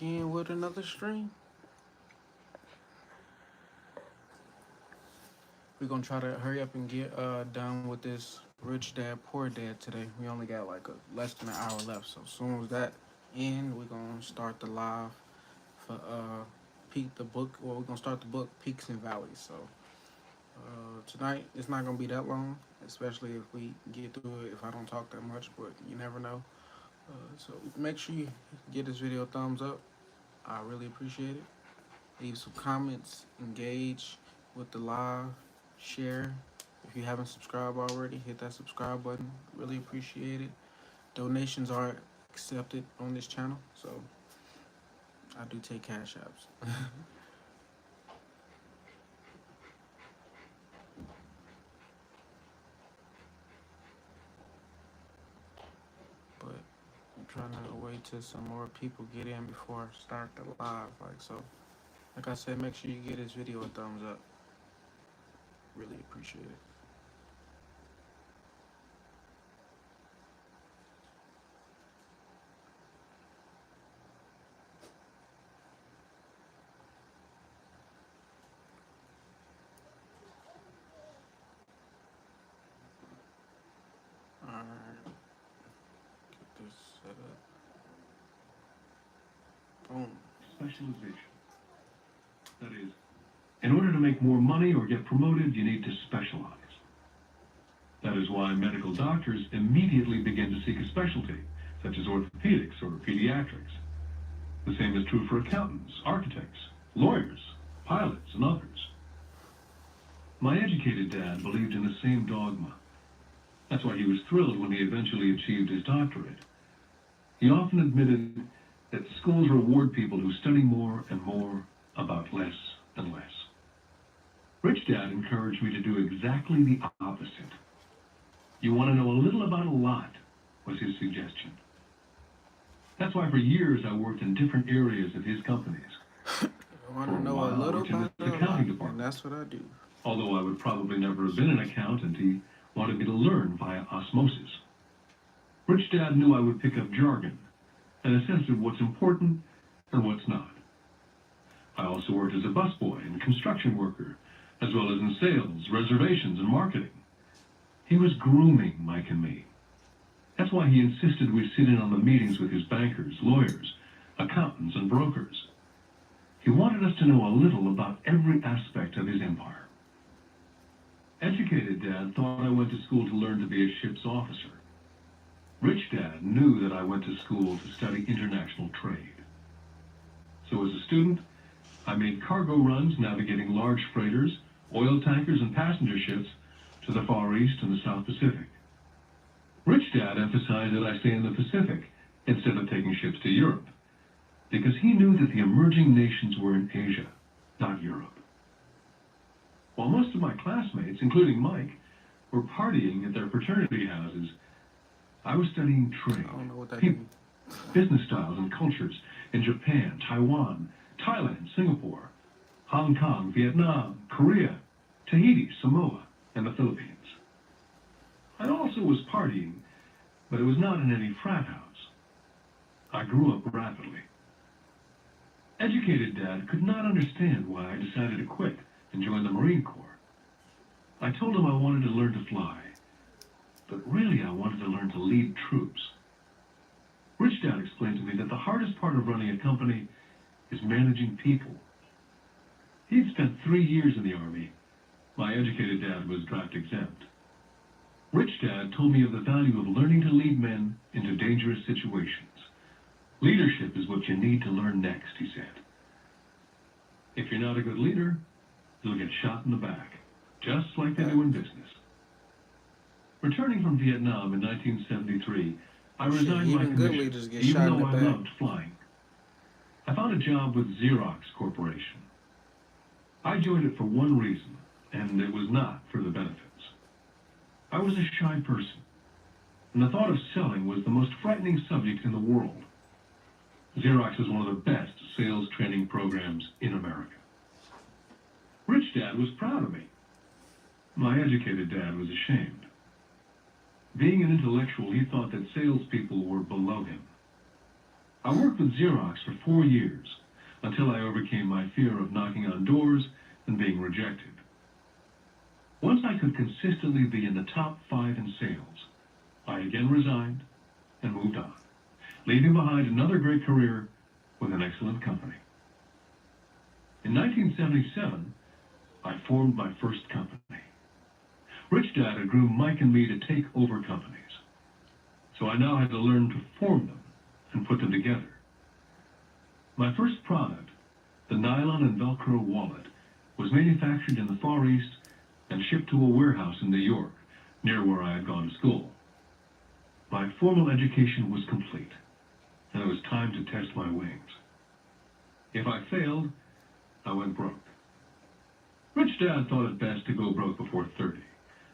in with another stream. We're gonna try to hurry up and get done with this rich dad poor dad today. We only got like less than an hour left, so as soon as that end, we're gonna start the live for peak the book. Well, we're gonna start the book Peaks and Valleys. So tonight it's not gonna be that long, especially if we get through it. If I don't talk that much, but you never know. So make sure you give this video a thumbs up. I really appreciate it. Leave some comments, engage with the live, share. If you haven't subscribed already, hit that subscribe button. Really appreciate it. Donations are accepted on this channel, so I do take cash apps. But I'm trying to wait till some more people get in before I start the live. Like I said, make sure you give this video a thumbs up. Really appreciate it. Alright, get this set up. Boom. Specialization. That is, in order to make more money or get promoted, you need to specialize. That is why medical doctors immediately begin to seek a specialty, such as orthopedics or pediatrics. The same is true for accountants, architects, lawyers, pilots, and others. My educated dad believed in the same dogma. That's why he was thrilled when he eventually achieved his doctorate. He often admitted that schools reward people who study more and more about less and less. Rich Dad encouraged me to do exactly the opposite. You want to know a little about a lot, was his suggestion. That's why for years I worked in different areas of his companies. I want to know a little about the accounting department. And that's what I do. Although I would probably never have been an accountant, he wanted me to learn via osmosis. Rich Dad knew I would pick up jargon and a sense of what's important and what's not. I also worked as a busboy and construction worker, as well as in sales, reservations, and marketing. He was grooming Mike and me. That's why he insisted we sit in on the meetings with his bankers, lawyers, accountants, and brokers. He wanted us to know a little about every aspect of his empire. Educated Dad thought I went to school to learn to be a ship's officer. Rich Dad knew that I went to school to study international trade. So as a student, I made cargo runs navigating large freighters, oil tankers, and passenger ships to the Far East and the South Pacific. Rich Dad emphasized that I stay in the Pacific instead of taking ships to Europe, because he knew that the emerging nations were in Asia, not Europe. While most of my classmates, including Mike, were partying at their fraternity houses, I was studying trade, people, business styles and cultures in Japan, Taiwan, Thailand, Singapore, Hong Kong, Vietnam, Korea, Tahiti, Samoa, and the Philippines. I also was partying, but it was not in any frat house. I grew up rapidly. Educated Dad could not understand why I decided to quit and join the Marine Corps. I told him I wanted to learn to fly, but really I wanted to learn to lead troops. Rich Dad explained to me that the hardest part of running a company is managing people. He'd spent 3 years in the Army. My educated dad was draft exempt. Rich Dad told me of the value of learning to lead men into dangerous situations. Leadership is what you need to learn next, he said. If you're not a good leader, you'll get shot in the back, just like they do in business. Returning from Vietnam in 1973, I resigned my commission, even though I loved flying. I found a job with Xerox Corporation. I joined it for one reason, and it was not for the benefits. I was a shy person, and the thought of selling was the most frightening subject in the world. Xerox is one of the best sales training programs in America. Rich Dad was proud of me. My educated dad was ashamed. Being an intellectual, he thought that salespeople were below him. I worked with Xerox for 4 years until I overcame my fear of knocking on doors and being rejected. Once I could consistently be in the top 5 in sales, I again resigned and moved on, leaving behind another great career with an excellent company. In 1977, I formed my first company. Rich Dad had groomed Mike and me to take over companies, so I now had to learn to form them and put them together. My first product, the nylon and Velcro wallet, was manufactured in the Far East and shipped to a warehouse in New York, near where I had gone to school. My formal education was complete, and it was time to test my wings. If I failed, I went broke. Rich Dad thought it best to go broke before 30.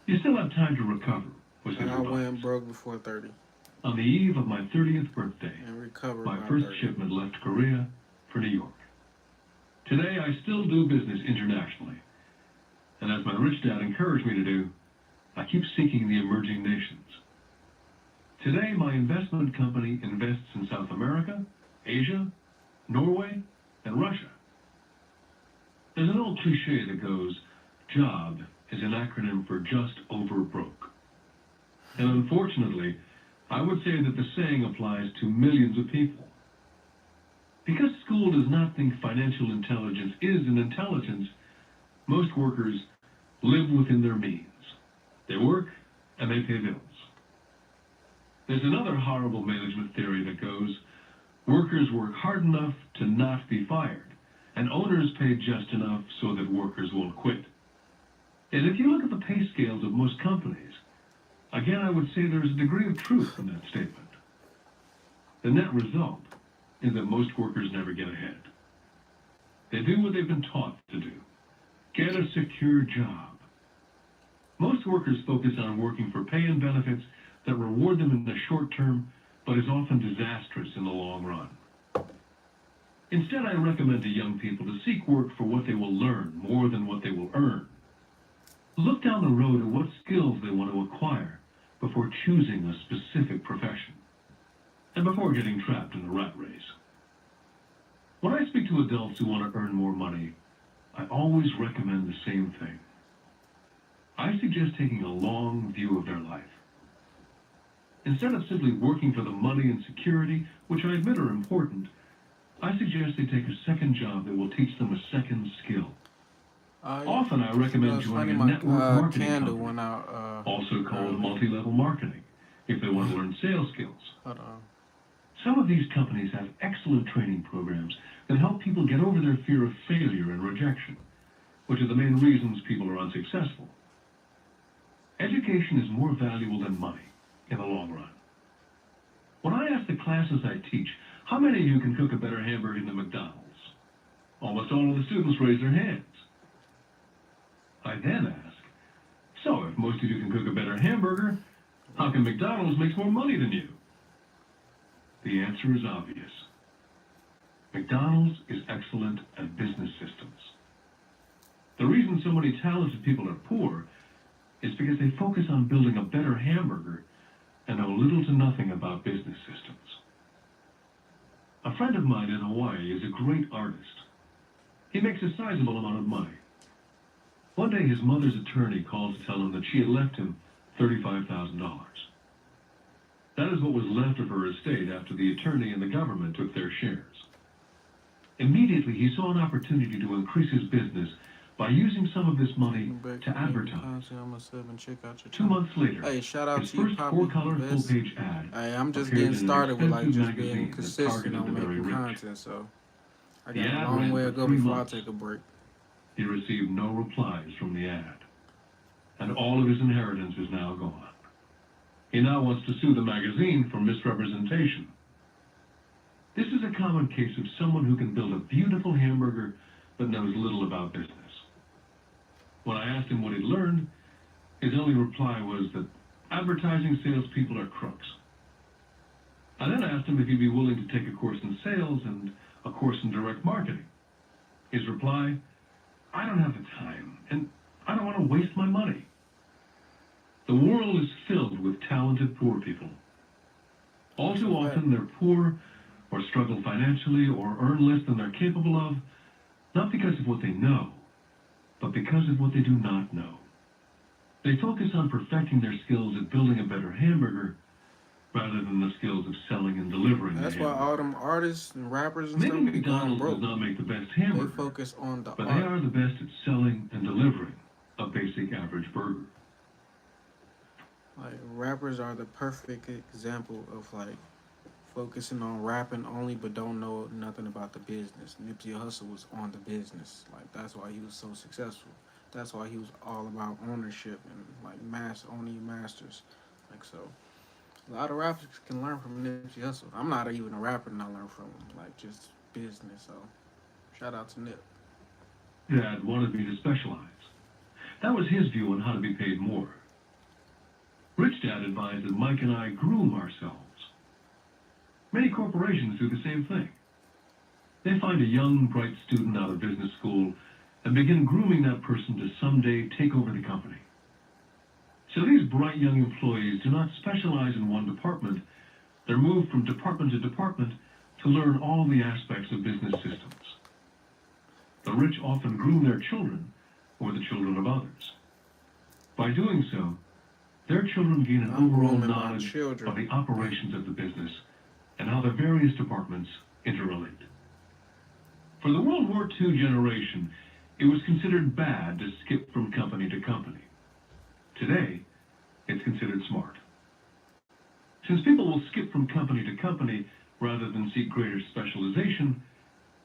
You still have time to recover, was his And I advice. went broke before 30 On the eve of my 30th birthday, and recovered my by first 30. shipment left Korea for New York. Today, I still do business internationally, and as my rich dad encouraged me to do, I keep seeking the emerging nations. Today, my investment company invests in South America, Asia, Norway, and Russia. There's an old cliche that goes, JOB is an acronym for just over broke. And unfortunately, I would say that the saying applies to millions of people. Because school does not think financial intelligence is an intelligence, most workers live within their means. They work and they pay bills. There's another horrible management theory that goes, workers work hard enough to not be fired, and owners pay just enough so that workers won't quit. And if you look at the pay scales of most companies, again, I would say there's a degree of truth in that statement. The net result is that most workers never get ahead. They do what they've been taught to do. Get a secure job. Most workers focus on working for pay and benefits that reward them in the short term, but is often disastrous in the long run. Instead, I recommend to young people to seek work for what they will learn more than what they will earn. Look down the road at what skills they want to acquire before choosing a specific profession, and before getting trapped in the rat race. When I speak to adults who want to earn more money, I always recommend the same thing. I suggest taking a long view of their life. Instead of simply working for the money and security, which I admit are important, I suggest they take a second job that will teach them a second skill. Often I recommend joining a network marketing candle company, went out, also called early. multi-level marketing, if they want to learn sales skills. Hold on. Some of these companies have excellent training programs that help people get over their fear of failure and rejection, which are the main reasons people are unsuccessful. Education is more valuable than money in the long run. When I ask the classes I teach, how many of you can cook a better hamburger than McDonald's? Almost all of the students raise their hands. I then ask, so if most of you can cook a better hamburger, how come McDonald's makes more money than you? The answer is obvious. McDonald's is excellent at business systems. The reason so many talented people are poor is because they focus on building a better hamburger and know little to nothing about business systems. A friend of mine in Hawaii is a great artist. He makes a sizable amount of money. One day his mother's attorney called to tell him that she had left him $35,000. That is what was left of her estate after the attorney and the government took their shares. Immediately he saw an opportunity to increase his business by using some of this money to advertise. 2 months later, Hey, shout out his to you, first Poppy. four-color full-page ad Hey, I'm just appeared getting in an started with like expensive just being magazine that consistent targeted on the very making rich. content, so I The got a ad long ran way for to go 3 before I months. take a break. He received no replies from the ad, and all of his inheritance is now gone. He now wants to sue the magazine for misrepresentation. This is a common case of someone who can build a beautiful hamburger but knows little about business. When I asked him what he'd learned, his only reply was that advertising salespeople are crooks. I then asked him if he'd be willing to take a course in sales and a course in direct marketing. His reply, I don't have the time, and I don't want to waste my money. The world is filled with talented poor people. All too often, they're poor or struggle financially, or earn less than they're capable of, not because of what they know, but because of what they do not know. They focus on perfecting their skills at building a better hamburger rather than the skills of selling and delivering the That's why all hamburger. them artists and rappers and Maybe stuff be going McDonald's does broke. not make the best They hamburger, focus on the but they art. are the best at selling and delivering a basic average burger. Like rappers are the perfect example of like focusing on rapping only but don't know nothing about the business. Nipsey Hussle was on the business. Like that's why he was so successful. That's why he was all about ownership and like owning your masters. Like so a lot of rappers can learn from Nipsey Hussle. I'm not even a rapper and I learn from him. Like just business. So shout out to Nip. Dad wanted me to specialize. That was his view on how to be paid more. Rich Dad advised that Mike and I groom ourselves. Many corporations do the same thing. They find a young, bright student out of business school and begin grooming that person to someday take over the company. So these bright young employees do not specialize in one department. They're moved from department to department to learn all the aspects of business systems. The rich often groom their children or the children of others. By doing so, their children gain an I'm overall grooming my knowledge of children. the operations of the business and how the various departments interrelate. For the World War II generation, it was considered bad to skip from company to company. Today, it's considered smart. Since people will skip from company to company rather than seek greater specialization,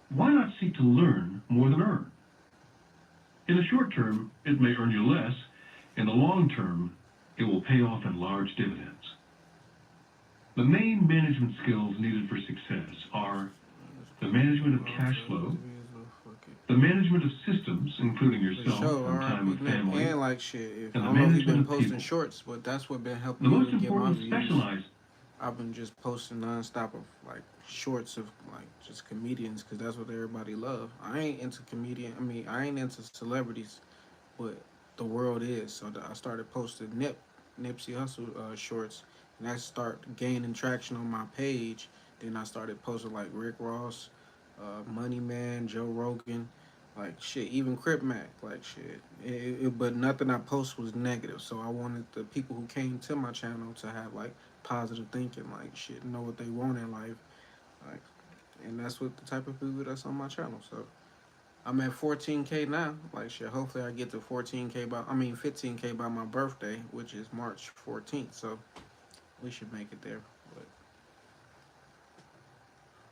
why not seek to learn more than earn? In the short term, it may earn you less. In the long term, it will pay off in large dividends. The main management skills needed for success are the management of cash flow, the management of systems, including For yourself sure, and time R.I.P. with Nip. family, And like shit, if, and I the don't know if you've management been of posting people. shorts, but that's what been helping The me most to get my important views. specialized. I've been just posting nonstop of like shorts of like just comedians because that's what everybody love. I ain't into comedian. I mean, I ain't into celebrities, but the world is. So I started posting Nipsey Hussle shorts, and that start gaining traction on my page. Then I started posting like Rick Ross, Money Man, Joe Rogan, like shit, even Crip Mac, like shit. But nothing I post was negative. So I wanted the people who came to my channel to have like positive thinking, like shit, know what they want in life, like, and that's what the type of people that's on my channel. So I'm at 14K now. Like shit, hopefully I get to 14K by 15K by my birthday, which is March 14th. So we should make it there. But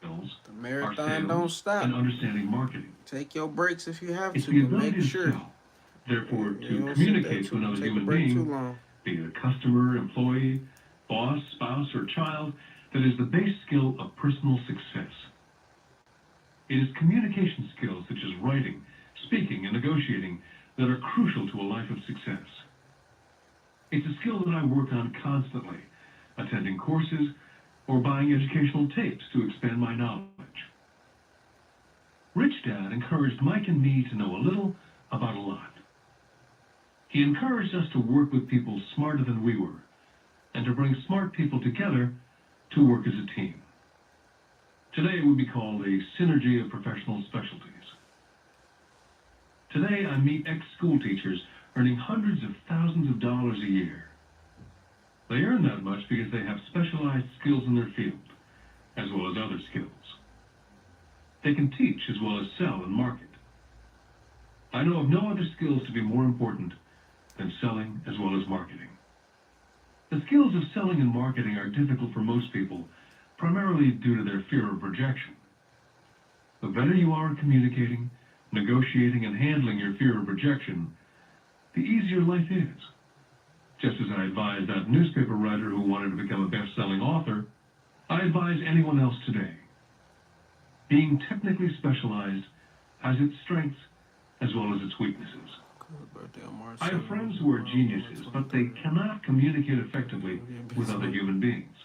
Skills the are marathon sales don't stop. and understanding marketing. Take your breaks if you have It's to, the but ability make to sure sell, therefore you to don't sit there communicate to too another take a human break too being, long. be it a customer, employee, boss, spouse, or child, that is the base skill of personal success. It is communication skills such as writing, speaking, and negotiating that are crucial to a life of success. It's a skill that I work on constantly, attending courses or buying educational tapes to expand my knowledge. Rich Dad encouraged Mike and me to know a little about a lot. He encouraged us to work with people smarter than we were, and to bring smart people together to work as a team. Today it would be called a synergy of professional specialties. Today I meet ex-school teachers earning hundreds of thousands of dollars a year. They earn that much because they have specialized skills in their field, as well as other skills. They can teach as well as sell and market. I know of no other skills to be more important than selling as well as marketing. The skills of selling and marketing are difficult for most people, primarily due to their fear of rejection. The better you are at communicating, negotiating, and handling your fear of rejection, the easier life is. Just as I advised that newspaper writer who wanted to become a best-selling author, I advise anyone else today. Being technically specialized has its strengths as well as its weaknesses. I have friends who are geniuses, but they cannot communicate effectively with other human beings.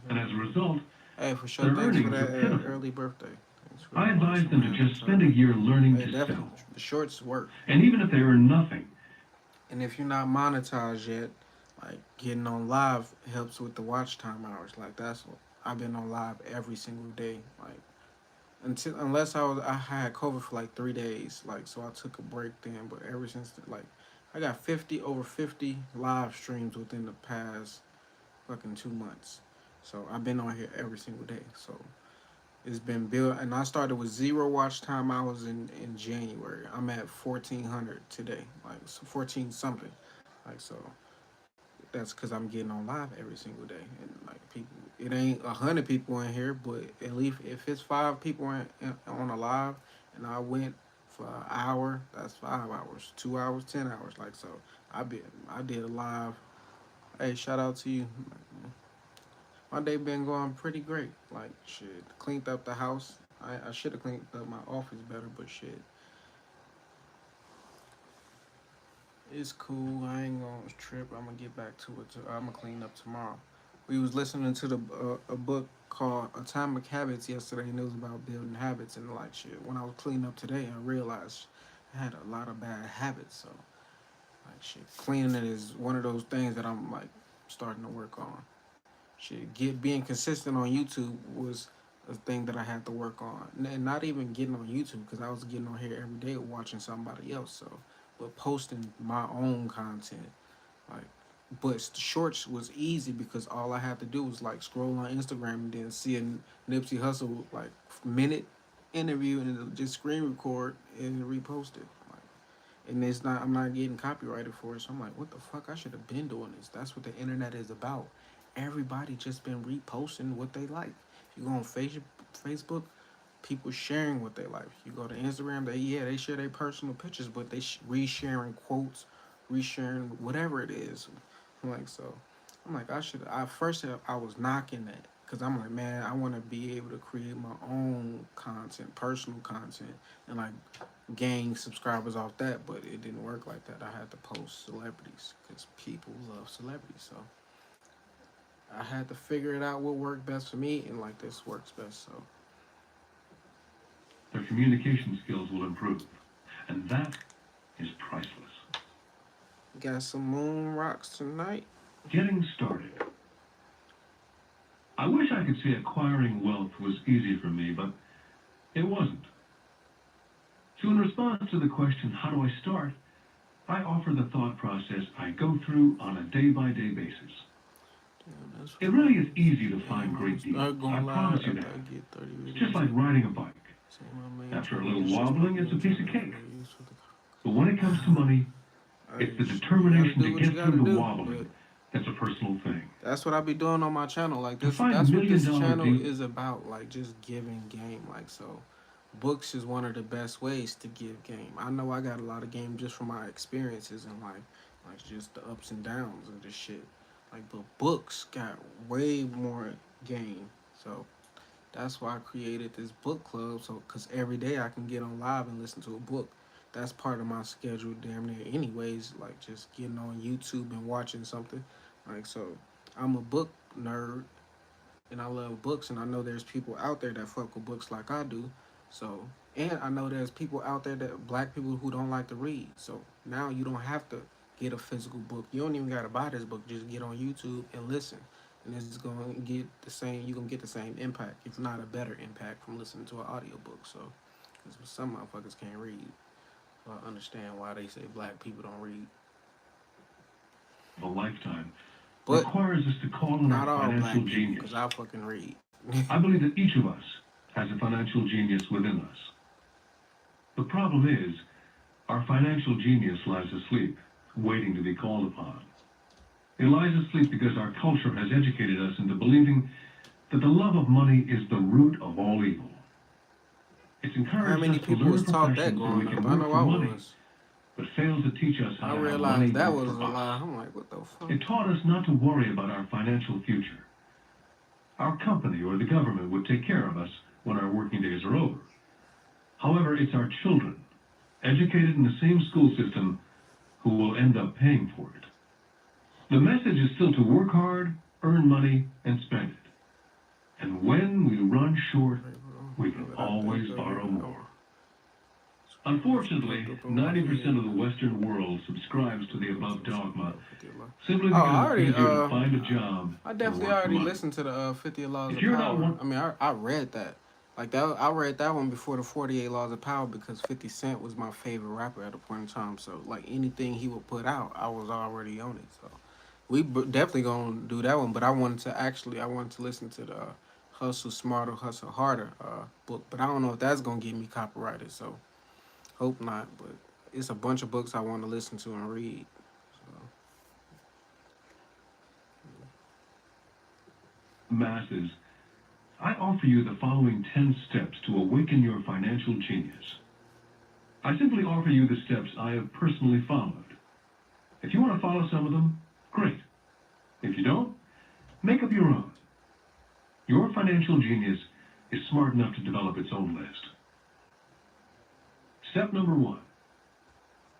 And as a result, Hey, for sure. their Thanks for earnings are that pitiful. early birthday. Thanks for I advise watching them my to just spend a year learning Hey, to definitely. sell. The shorts work. And even if they earn nothing, And if you're not monetized yet, like getting on live helps with the watch time hours. Like that's what I've been on live every single day. Like until unless I had COVID for like 3 days. Like so I took a break then. But ever since like I got 50 live streams within the past fucking 2 months. So I've been on here every single day. So it's been built, and I started with zero watch time hours in January. I'm at 1,400 today, like 14 something, like so. That's because I'm getting on live every single day, and like people, it ain't 100 people in here, but at least if it's 5 people on a live, and I went for an hour, that's 5 hours, 2 hours, 10 hours, like so. I did a live. Hey, shout out to you. My day been going pretty great. Like shit, cleaned up the house. I should have cleaned up my office better, but shit, it's cool. I ain't gonna trip. I'm gonna get back to it. I'm gonna clean up tomorrow. We was listening to the a book called Atomic Habits yesterday, and it was about building habits and like shit. When I was cleaning up today, I realized I had a lot of bad habits. So like shit, cleaning it is one of those things that I'm like starting to work on. Shit, being consistent on YouTube was a thing that I had to work on, and not even getting on YouTube because I was getting on here every day watching somebody else. So, but posting my own content, like, but the shorts was easy because all I had to do was like scroll on Instagram and then see a Nipsey Hussle like minute interview and just screen record and repost it. Like, and it's not I'm not getting copyrighted for it. So I'm like, what the fuck? I should have been doing this. That's what the internet is about. Everybody just been reposting what they like. If you go on Facebook, people sharing what they like. If you go to Instagram, they share their personal pictures, but they resharing quotes, resharing whatever it is. I'm like so. I'm like I should. I first I was knocking that because I'm like man, I want to be able to create my own content, personal content, and like gain subscribers off that, but it didn't work like that. I had to post celebrities because people love celebrities. So I had to figure it out what worked best for me, and like this works best. So Their communication skills will improve, and that is priceless. got some moon rocks tonight. Getting started. I wish I could say acquiring wealth was easy for me, but it wasn't. So in response to the question, how do I start? I offer the thought process I go through on a day-by-day basis. Damn, that's It really is fine. easy to Damn, find I'm gonna great deals. start I going live promise you after I that. get 30 It's videos just like in. riding a bike. So my main After a channel little is just my wobbling, it's a main piece of channel. cake. I use for the But when it comes to money, it's hey, the shit, you gotta determination do to what you get through gotta the do. But wobbling that's a personal thing. that's what I be doing on my channel. Like To this, find that's what this million-dollar channel deals, is about. Like just giving game. Like so, books is one of the best ways to give game. I know I got a lot of game just from my experiences in life, like just the ups and downs of this shit. Like, but books got way more game. So that's why I created this book club. So, cause every day I can get on live and listen to a book. That's part of my schedule, damn near. Anyways, like just getting on YouTube and watching something. Like so, I'm a book nerd and I love books, and I know there's people out there that fuck with books like I do. So, and I know there's people out there that black people who don't like to read. So now you don't have to get a physical book. You don't even gotta buy this book. Just get on YouTube and listen, and it's gonna get the same. You are gonna get the same impact, if not a better impact, from listening to an audiobook. So, because some motherfuckers can't read, so I understand why they say black people don't read. of a lifetime But requires us to call on not our all financial black people, genius. because I fucking read. I believe that each of us has a financial genius within us. The problem is, our financial genius lies asleep, waiting to be called upon. It lies asleep because our culture has educated us into believing that the love of money is the root of all evil. It's How encouraged many us to people learn a was taught that profession so we growing up? can I work know for I money, was. but fails to teach us how I to have money realized that work was for a us. lie. I'm like, what the fuck? It taught us not to worry about our financial future. Our company or the government would take care of us when our working days are over. However, it's our children, educated in the same school system, who will end up paying for it. The message is still to work hard, earn money, and spend it. And when we run short, Hey, bro, we can what I always think of borrow it. more. Rich Unfortunately, Dopamine. 90% of the Western world subscribes to the above dogma 50 Law. simply Oh, because I it's already easier to find a job I or definitely work for already money. listened to the 50 Laws If of you're not Power. one, I mean, I read that. Like that, I read that one before the 48 Laws of Power because 50 Cent was my favorite rapper at a point in time. So like anything he would put out, I was already on it. So definitely gonna do that one. But I wanted to listen to the Hustle Smarter, Hustle Harder book. But I don't know if that's gonna get me copyrighted. So hope not. But it's a bunch of books I want to listen to and read. So masses, I offer you the following 10 steps to awaken your financial genius. I simply offer you the steps I have personally followed. If you want to follow some of them, great. If you don't, make up your own. Your financial genius is smart enough to develop its own list. Step number one,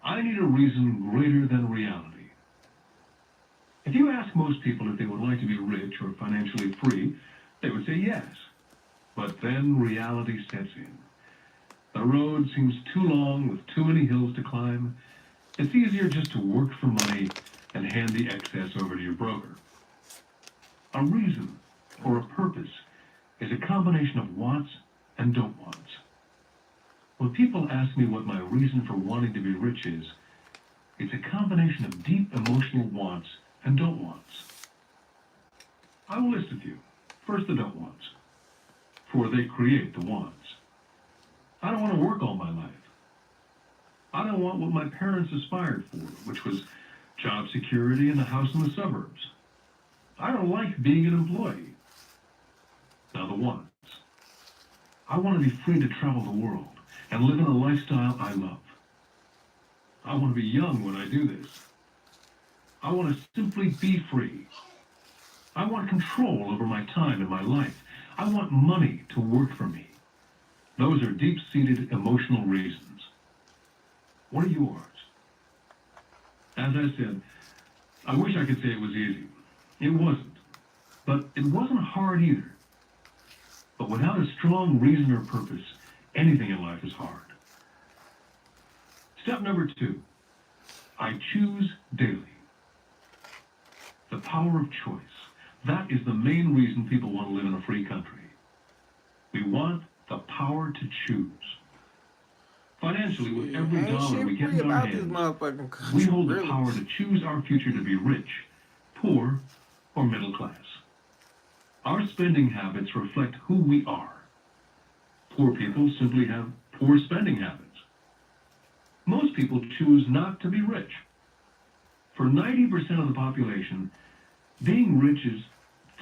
I need a reason greater than reality. If you ask most people if they would like to be rich or financially free, they would say yes. But then reality sets in. The road seems too long with too many hills to climb. It's easier just to work for money and hand the excess over to your broker. A reason or a purpose is a combination of wants and don't wants. When people ask me what my reason for wanting to be rich is, it's a combination of deep emotional wants and don't wants. I will list a few. First, the don't wants, for they create the wants. I don't want to work all my life. I don't want what my parents aspired for, which was job security and a house in the suburbs. I don't like being an employee. Now, the wants. I want to be free to travel the world and live in a lifestyle I love. I want to be young when I do this. I want to simply be free. I want control over my time and my life. I want money to work for me. Those are deep-seated emotional reasons. What are yours? As I said, I wish I could say it was easy. It wasn't. But it wasn't hard either. But without a strong reason or purpose, anything in life is hard. Step number two, I choose daily. The power of choice. That is the main reason people want to live in a free country. We want the power to choose. Financially, with shit, every ain't dollar shit we get free in our about this hands, motherfucking we country, hold the really. power to choose our future to be rich, poor, or middle class. Our spending habits reflect who we are. Poor people simply have poor spending habits. Most people choose not to be rich. For 90% of the population, being rich is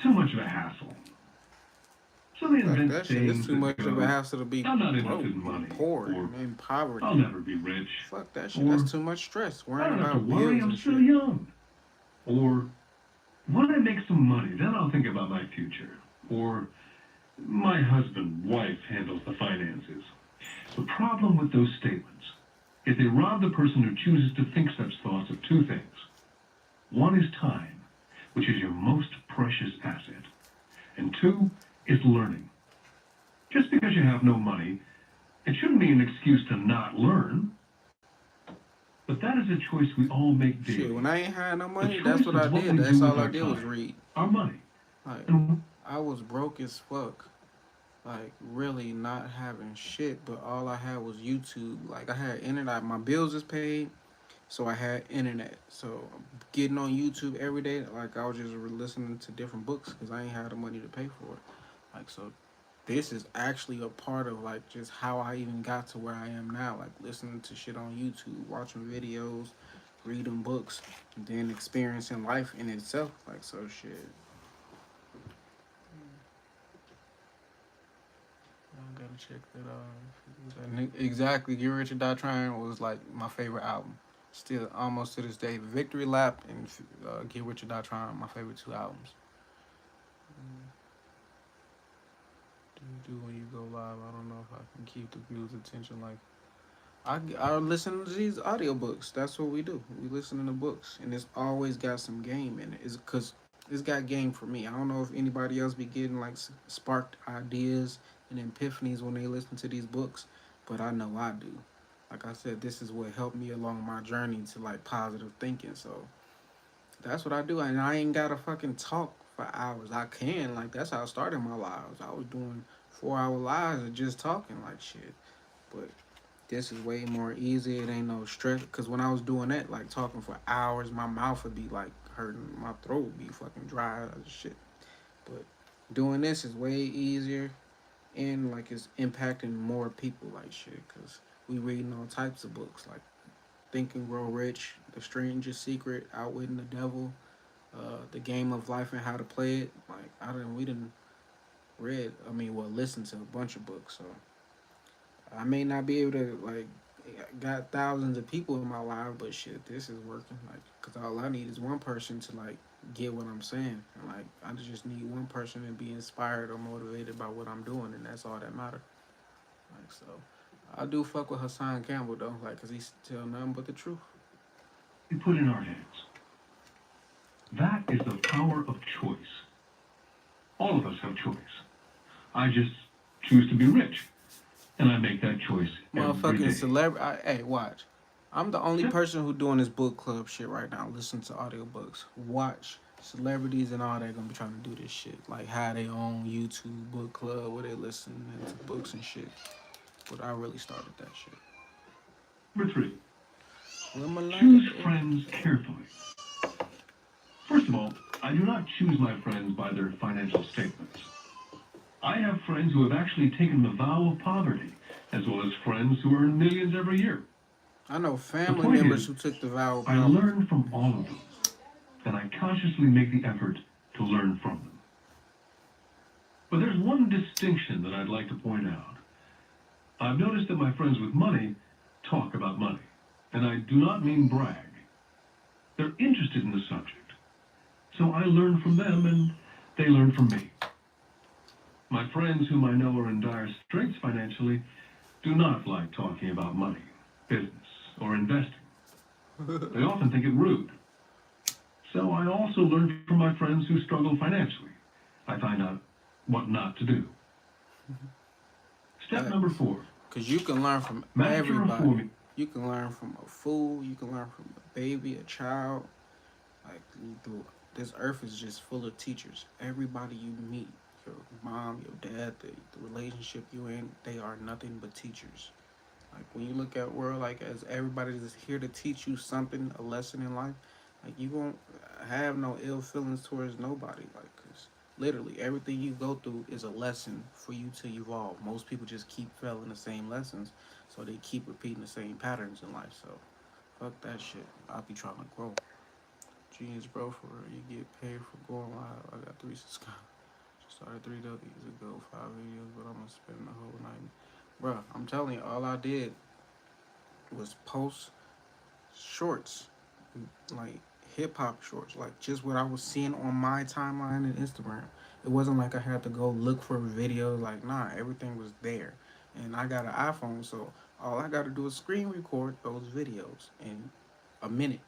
too much of a hassle. So they Fuck invent that shit. It's sayings too that much of a go, hassle to be I'm not interested broke in and money, poor or and in I'll poverty. never be rich, Fuck that shit. That's or too much stress I worrying don't have to about worry, bills I'm and still shit. young, or when I make some money, then I'll think about my future, or my husband, wife handles the finances. The problem with those statements is they rob the person who chooses to think such thoughts of two things. One is time, which is your most precious asset, and two is learning. Just because you have no money, it shouldn't be an excuse to not learn, but that is a choice we all make Shit, when daily. I ain't had no The money, that's choice what I of what did. we That's do all with I our did was time, read. our money, Like, and I was broke as fuck. Like, really not having shit, but all I had was YouTube. Like, I had internet. My bills was paid, so I had internet. So, getting on YouTube every day, like, I was just listening to different books because I ain't had the money to pay for it. Like, so this is actually a part of like just how I even got to where I am now. Like listening to shit on YouTube, watching videos, reading books, and then experiencing life in itself. Like so shit. I gotta check that out. Exactly, Get Rich or Die Trying was like my favorite album. Still, almost to this day, Victory Lap and Get Rich or Die Trying, my favorite two albums. Do you do when you go live? I don't know if I can keep the viewers' attention like I listen to these audiobooks. That's what we do. We listen to books, and it's always got some game in it. It's because it's got game for me. I don't know if anybody else be getting like sparked ideas and epiphanies when they listen to these books, but I know I do. Like I said, this is what helped me along my journey to like positive thinking. So that's what I do, and I ain't gotta fucking talk for hours. I can, like, that's how I started my lives. I was doing 4 hour lives and just talking like shit. But this is way more easy. It ain't no stress. Cause when I was doing that, like talking for hours, my mouth would be like hurting, my throat would be fucking dry as shit. But doing this is way easier, and like it's impacting more people like shit. Cause we reading all types of books like Think and Grow Rich, The Stranger's Secret, Outwitting the Devil, The Game of Life and How to Play It. Like we didn't read. I mean, well, listen to a bunch of books. So I may not be able to like got thousands of people in my life, but shit, this is working. Like, cause all I need is one person to like get what I'm saying. And, like, I just need one person to be inspired or motivated by what I'm doing, and that's all that matters. Like, so I do fuck with Hassan Campbell though, like, cause he's tell nothing but the truth. We put in our heads. That is the power of choice. All of us have choice. I just choose to be rich, and I make that choice every Motherfucking day. celebrity. Hey, watch. I'm the only Yep. person who doing this book club shit right now. Listen to audiobooks. Watch celebrities and all that gonna be trying to do this shit. Like how they own YouTube book club where they listen to books and shit. But I really started that shit. Number three, Where my lighter choose at? friends carefully. First of all, I do not choose my friends by their financial statements. I have friends who have actually taken the vow of poverty, as well as friends who earn millions every year. I know The family point members is, who took the vow of I poverty. learn from all of them, and I consciously make the effort to learn from them. But there's one distinction that I'd like to point out. I've noticed that my friends with money talk about money, and I do not mean brag. They're interested in the subject, so I learn from them and they learn from me. My friends whom I know are in dire straits financially do not like talking about money, business, or investing. They often think it rude. So I also learn from my friends who struggle financially. I find out what not to do. Step number Facts. 4, Cause you can learn from master a everybody. formula. You can learn from a fool. You can learn from a baby, a child. Like this earth is just full of teachers. Everybody you meet, your mom, your dad, the relationship you in, they are nothing but teachers. Like when you look at world, like as everybody is here to teach you something, a lesson in life, like you won't have no ill feelings towards nobody. Like, cause literally everything you go through is a lesson for you to evolve. Most people just keep failing the same lessons, so they keep repeating the same patterns in life. So fuck that shit. I'll be trying to grow. Genius, bro, for real. You get paid for going live. I got three subscribers. Started 3 days ago, 5 videos, but I'm gonna spend the whole night. Bro, I'm telling you, all I did was post shorts, like hip hop shorts, like just what I was seeing on my timeline and Instagram. It wasn't like I had to go look for videos. Like, nah, everything was there. And I got an iPhone, so all I got to do is screen record those videos in a minute.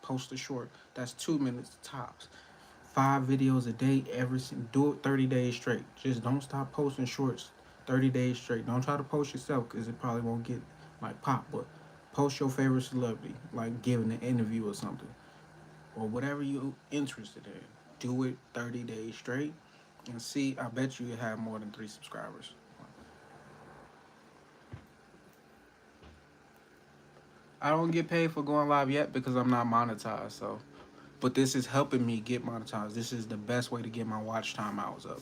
Post a short. That's 2 minutes tops. 5 videos a day, do it 30 days straight. Just don't stop posting shorts 30 days straight. Don't try to post yourself because it probably won't get like pop, but post your favorite celebrity, like giving an interview or something, or whatever you interested in. Do it 30 days straight and see. I bet you have more than 3 subscribers. I don't get paid for going live yet because I'm not monetized, so but this is helping me get monetized. This is the best way to get my watch time hours up.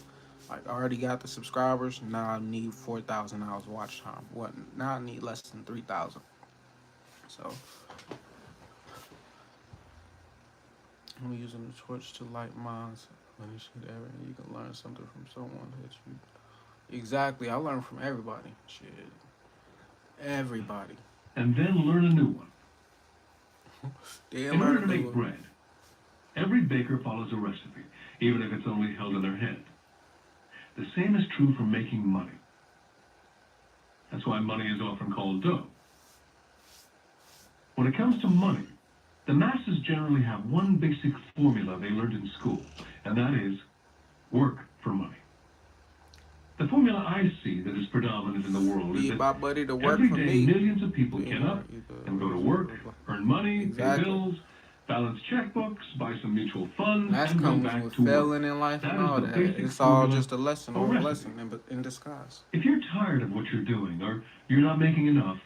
Like I already got the subscribers. Now I need 4,000 hours watch time. What? Now I need less than 3,000. So I'm using the torch to light mines. You can learn something from someone that you exactly. I learn from everybody. Shit, everybody. And then learn a new one. Then In learn order a to new make one. bread, every baker follows a recipe, even if it's only held in their head. The same is true for making money. That's why money is often called dough. When it comes to money, the masses generally have one basic formula they learned in school, and that is work for money. The formula I see that is predominant in the world is Need that my buddy to work every for day me. millions of people Be get more up either and go to work, earn money, pay exactly. bills, balance checkbooks, buy some mutual And funds, that and go comes back with to work. failing in life and That is all the that. basic It's all formula just a lesson for on a recipe. lesson in disguise. If you're tired of what you're doing or you're not making enough,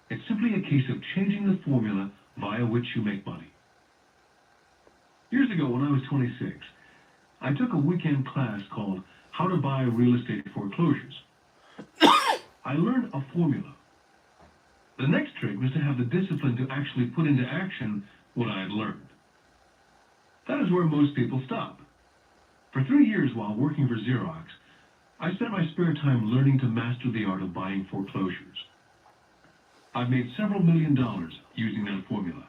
it's simply a case of changing the formula via which you make money. Years ago, when I was 26, I took a weekend class called How to Buy Real Estate Foreclosures. I learned a formula. The next trick was to have the discipline to actually put into action what I had learned. That is where most people stop. For 3 years while working for Xerox, I spent my spare time learning to master the art of buying foreclosures. I've made several $1,000,000 using that formula.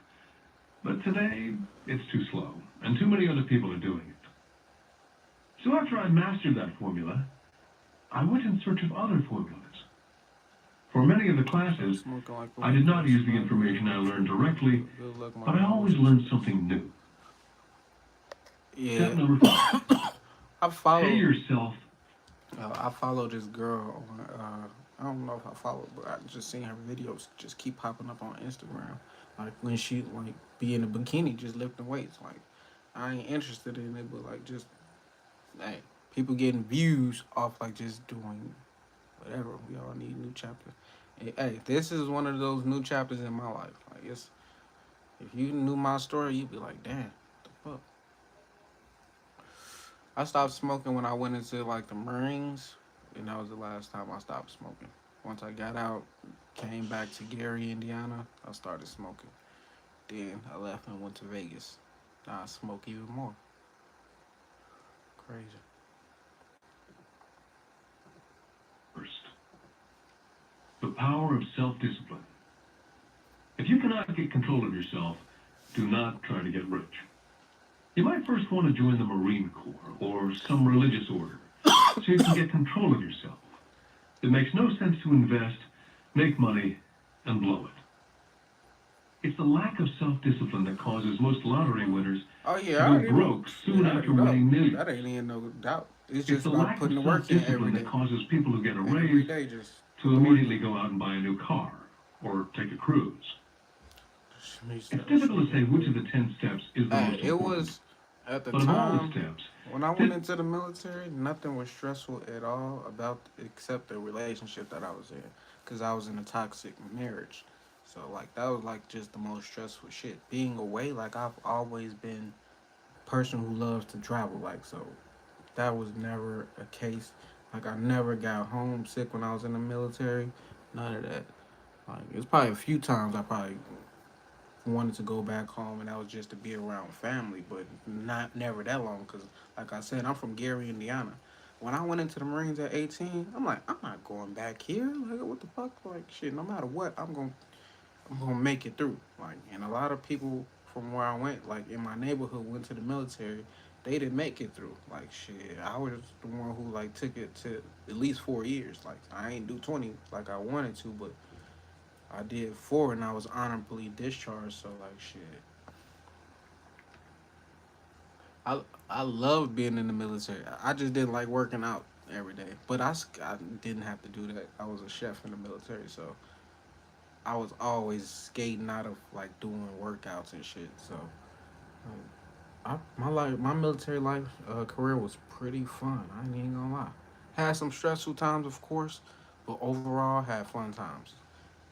But today, it's too slow, and too many other people are doing it. So after I mastered that formula, I went in search of other formulas. For many of the So classes, smoking like I did not Lucas, use the information I learned directly, good luck, my but I man. always What's your learned space? something new. Yeah, Step number 5, I pay follow. yourself. I follow this girl on. I don't know if I follow, but I just seen her videos just keep popping up on Instagram. Like when she like be in a bikini, just lifting weights. Like I ain't interested in it, but like just hey, people getting views off like just doing whatever. We all need new chapters. Hey, this is one of those new chapters in my life. Like it's if you knew my story, you'd be like, damn, what the fuck. I stopped smoking when I went into like the Marines, and that was the last time I stopped smoking. Once I got out, came back to Gary, Indiana, I started smoking. Then I left and went to Vegas. Now I smoke even more. Crazy. First, the power of self-discipline. If you cannot get control of yourself, do not try to get rich. You might first want to join the Marine Corps or some religious order so you can get control of yourself. It makes no sense to invest, make money, and blow it. It's the lack of self-discipline that causes most lottery winners Oh to yeah, I go already know. broke Shit, soon I after already know. winning millions. That ain't even no doubt. It's It's just the about lack of putting the work in every self-discipline that day. causes people who get a Every raise day, just to put the work immediately in. go out and buy a new car or take a cruise. Me It's start difficult to shit say real which quick. of the 10 steps is the Hey, most it important. was at the But of all the time steps, when I went this into the military. Nothing was stressful at all about except the relationship that I was in, because I was in a toxic marriage. So like that was like just the most stressful shit. Being away, like I've always been a person who loves to travel. Like so, that was never a case. Like I never got homesick when I was in the military. None of that. Like it was probably a few times I probably wanted to go back home, and that was just to be around family, but not never that long. Cause like I said, I'm from Gary, Indiana. When I went into the Marines at 18, I'm like, I'm not going back here. Like, what the fuck? Like, shit. No matter what, I'm gonna make it through. Like, and a lot of people from where I went, like in my neighborhood, went to the military. They didn't make it through. Like, shit. I was the one who like took it to at least 4 years. Like, I ain't do 20 like I wanted to, but I did 4, and I was honorably discharged. So like, shit. I I love being in the military. I just didn't like working out every day, but I didn't have to do that. I was a chef in the military, so I was always skating out of like doing workouts and shit. So my military life career was pretty fun. I ain't even gonna lie. Had some stressful times, of course, but overall had fun times.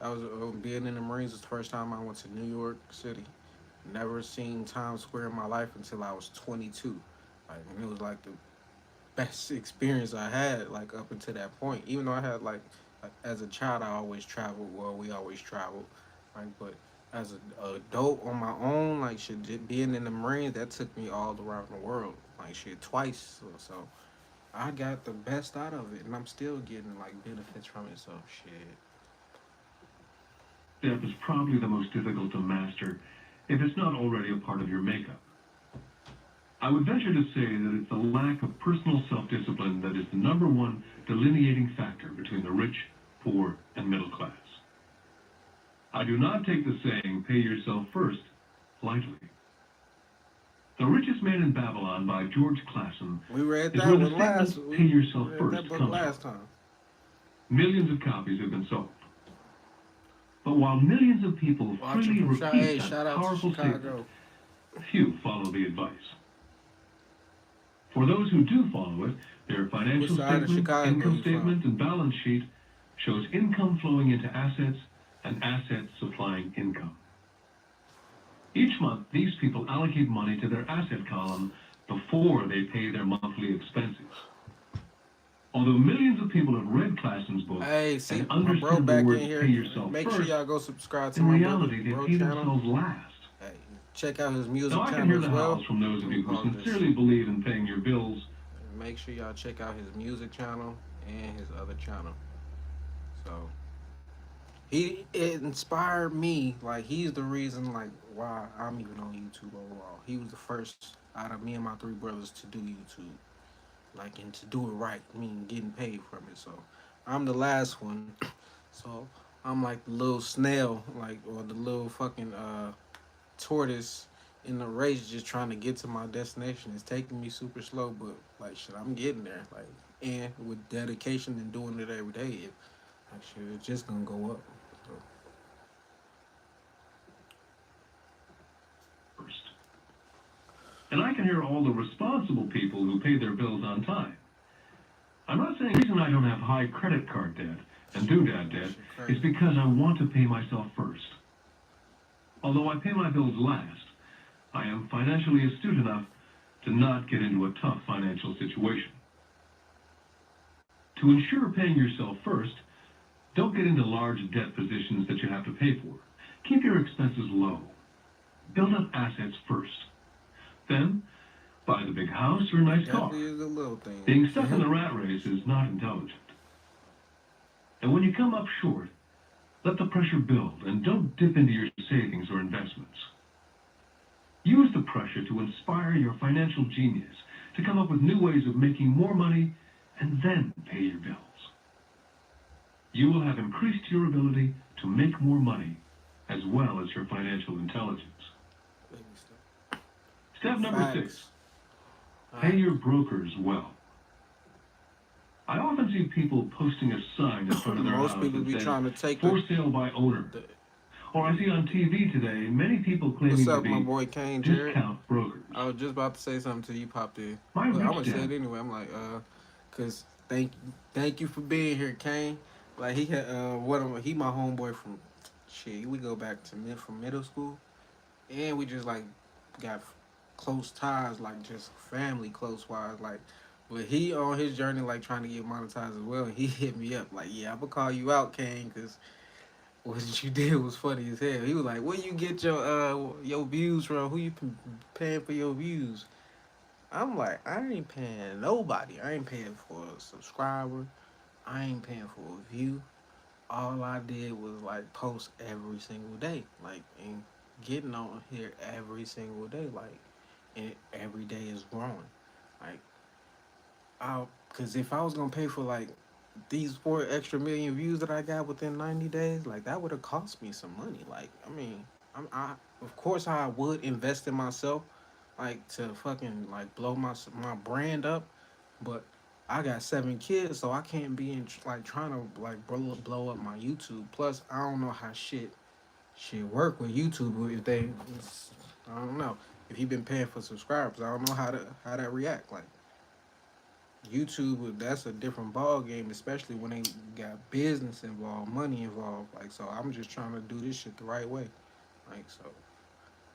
That was being in the Marines was the first time I went to New York City. Never seen Times Square in my life until I was 22. Like, and it was like the best experience I had, like up until that point. Even though I had like as a child, I always traveled. Well, we always traveled, like, but as an adult on my own, like shit, being in the Marines, that took me all around the world, like shit, twice. So I got the best out of it, and I'm still getting like benefits from it. So shit. step is probably the most difficult to master if it's not already a part of your makeup. I would venture to say that it's the lack of personal self-discipline that is the number one delineating factor between the rich, poor, and middle class. I do not take the saying, pay yourself first, lightly. The Richest Man in Babylon by George Clason We read is that where the one last. statement, pay We yourself read first, that book comes from. last time. Millions of copies have been sold. But while millions of people Watching freely from repeat Hey, that shout out to powerful statement, Chicago. few follow the advice. For those who do follow it, their What financial side of statement, Chicago income you from? statement, and balance sheet shows income flowing into assets and assets supplying income. Each month, these people allocate money to their asset column before they pay their monthly expenses. Although millions of people have read Claston's book Hey, and see my bro understand the back in words pay here. yourself Make sure first, y'all go subscribe to in my brother reality, they bro pay channel. themselves last. Hey, check out his Now, music I can channel hear as the well. howls from those Let of me you who pause this. sincerely believe in paying your bills. Make sure y'all check out his music channel and his other channel. So it inspired me. Like he's the reason like why I'm even on YouTube overall. He was the first out of me and my three brothers to do YouTube. Like and to do it right, I mean getting paid from it. So I'm the last one. So I'm like the little snail, like or the little fucking tortoise in the race, just trying to get to my destination. It's taking me super slow, but like shit, I'm getting there. Like and with dedication and doing it every day, like shit, it's just gonna go up. So, First. And I can hear all the responsible people who pay their bills on time. I'm not saying the reason I don't have high credit card debt and doodad that debt shit is crazy. because I want to pay myself first. Although I pay my bills last, I am financially astute enough to not get into a tough financial situation. To ensure paying yourself first, don't get into large debt positions that you have to pay for. Keep your expenses low. Build up assets first. Then, buy the big house or a It nice car. definitely is the little things. Being stuck in the rat race is not intelligent. And when you come up short, let the pressure build and don't dip into your savings or investments. Use the pressure to inspire your financial genius to come up with new ways of making more money and then pay your bills. You will have increased your ability to make more money as well as your financial intelligence. Baby stuff. Step number 6, Facts. All pay right. your brokers well. I often see people posting a sign in front of their Most house people that be says, trying to take for sale by owner. the. Or I see on TV today many people What's claiming to up, my be boy Kane Jared? discount brokers. I was just about to say something till you popped in, My but I'm rich gonna say dad, it anyway. I'm like, cause thank you for being here, Kane. Like he had, he my homeboy from, shit. We go back to from middle school, and we just like got close ties, like just family close wise, like. But he on his journey, like trying to get monetized as well. And he hit me up like, "Yeah, I'm gonna call you out, Kane, cause what you did was funny as hell." He was like, "Where you get your views from? Who you paying for your views?" I'm like, I ain't paying nobody. I ain't paying for a subscriber. I ain't paying for a view. All I did was like post every single day, like and getting on here every single day, like and every day is growing. Like cause if I was gonna pay for like these 4 extra million views that I got within 90 days, like that would have cost me some money. Like, I mean, I of course I would invest in myself, like to fucking like blow my brand up, but I got 7 kids, so I can't be in like trying to like blow up my YouTube. Plus, I don't know how shit work with YouTube if they, I don't know if you've been paying for subscribers. I don't know how that react like. YouTube, that's a different ball game, especially when they got business involved, money involved. Like, so I'm just trying to do this shit the right way. Like, so,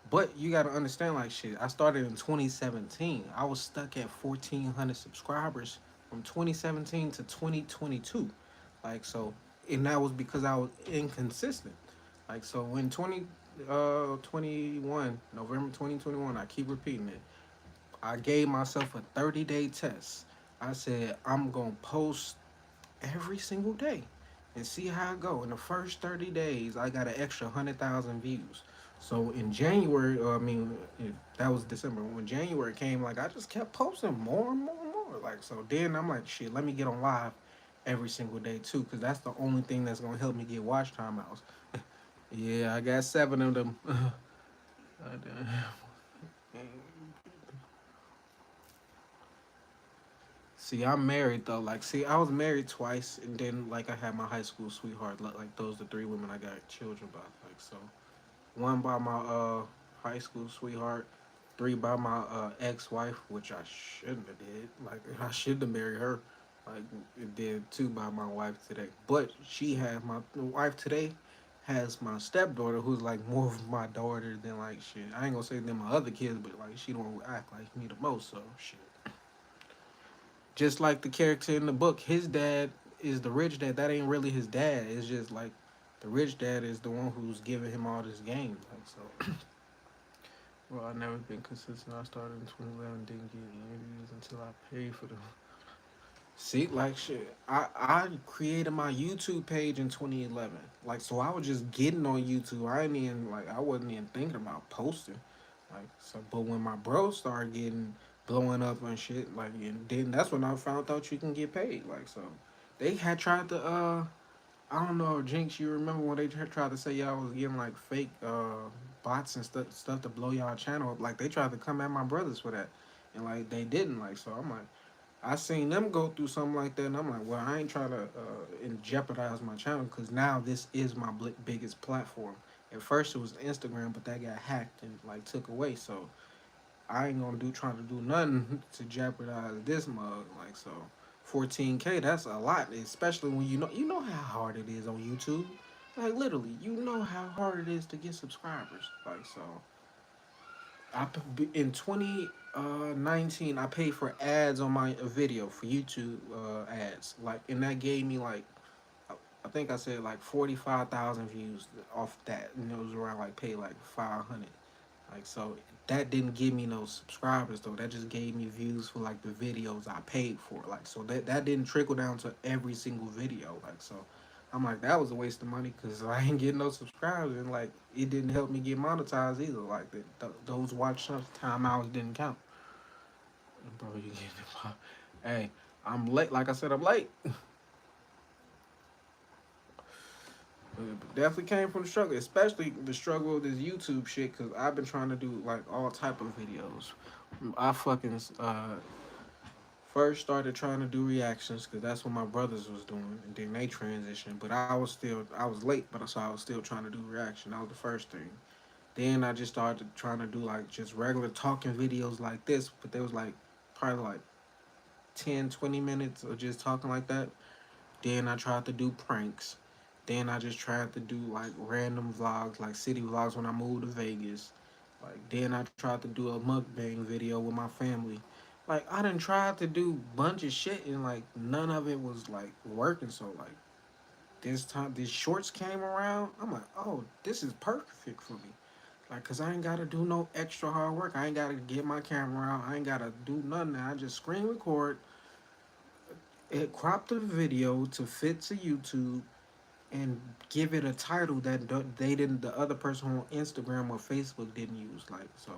but you got to understand, like, shit. I started in 2017. I was stuck at 1,400 subscribers from 2017 to 2022. Like, so, and that was because I was inconsistent. Like, so when 21 November 2021, I keep repeating it. I gave myself a 30-day test. I said I'm gonna post every single day and see how I go. In the first 30 days, I got an extra 100,000 views. So in January, that was December. When January came, like I just kept posting more and more and more. Like so, then I'm like, shit, let me get on live every single day too, because that's the only thing that's gonna help me get watch time outs. Yeah, I got 7 of them. See, I'm married though. Like, see, I was married twice, and then like I had my high school sweetheart. Like those the three women I got children by. Like so, one by my high school sweetheart, three by my ex-wife, which I shouldn't have did. Like I should have married her. Like it did two by my wife today. But she had my wife today has my stepdaughter who's like more of my daughter than like shit. I ain't gonna say than my other kids, but like she don't act like me the most. So shit. Just like the character in the book, his dad is the rich dad. That ain't really his dad. It's just like the rich dad is the one who's giving him all this game. Like so. Well, I never been consistent. I started in 2011, didn't get any interviews until I paid for them. See, like shit, I created my YouTube page in 2011. Like, so I was just getting on YouTube. I ain't even like I wasn't even thinking about posting. Like, so, but when my bro started getting blowing up and shit, like, and then that's when I found out you can get paid. Like, so they had tried to I don't know, Jinx. You remember when they tried to say y'all was getting like fake bots and stuff to blow y'all channel up? Like they tried to come at my brothers for that, and like they didn't. Like so, I'm like, I seen them go through something like that, and I'm like, well, I ain't trying to jeopardize my channel because now this is my biggest platform. At first it was Instagram, but that got hacked and like took away. So I ain't gonna do trying to do nothing to jeopardize this mug. Like so, 14K, that's a lot, especially when you know how hard it is on YouTube. Like literally, you know how hard it is to get subscribers. Like so, in 2019 I paid for ads on my video for YouTube ads. Like and that gave me like I think I said like 45,000 views off that, and it was around like pay like 500. Like so that didn't give me no subscribers though. That just gave me views for like the videos I paid for. Like so that didn't trickle down to every single video. Like so I'm like that was a waste of money because I ain't getting no subscribers and like it didn't help me get monetized either. Like those watch time hours didn't count. Bro, you getting it? Hey, I'm late. Like I said, I'm late. Definitely came from the struggle, especially the struggle of this YouTube shit. Cause I've been trying to do like all type of videos. I fucking first started trying to do reactions because that's what my brothers was doing, and then they transitioned. But I was late, but so I was still trying to do reaction. That was the first thing. Then I just started trying to do like just regular talking videos like this, but there was like probably like 10, 20 minutes of just talking like that. Then I tried to do pranks. Then I just tried to do like random vlogs, like city vlogs when I moved to Vegas. Like then I tried to do a mukbang video with my family. Like I done tried to do bunch of shit and like none of it was like working. So like this time these shorts came around, I'm like, oh, this is perfect for me. Like, cause I ain't gotta do no extra hard work. I ain't gotta get my camera out. I ain't gotta do nothing. I just screen record, it crop the video to fit to YouTube, and give it a title that they didn't the other person on Instagram or Facebook didn't use like so.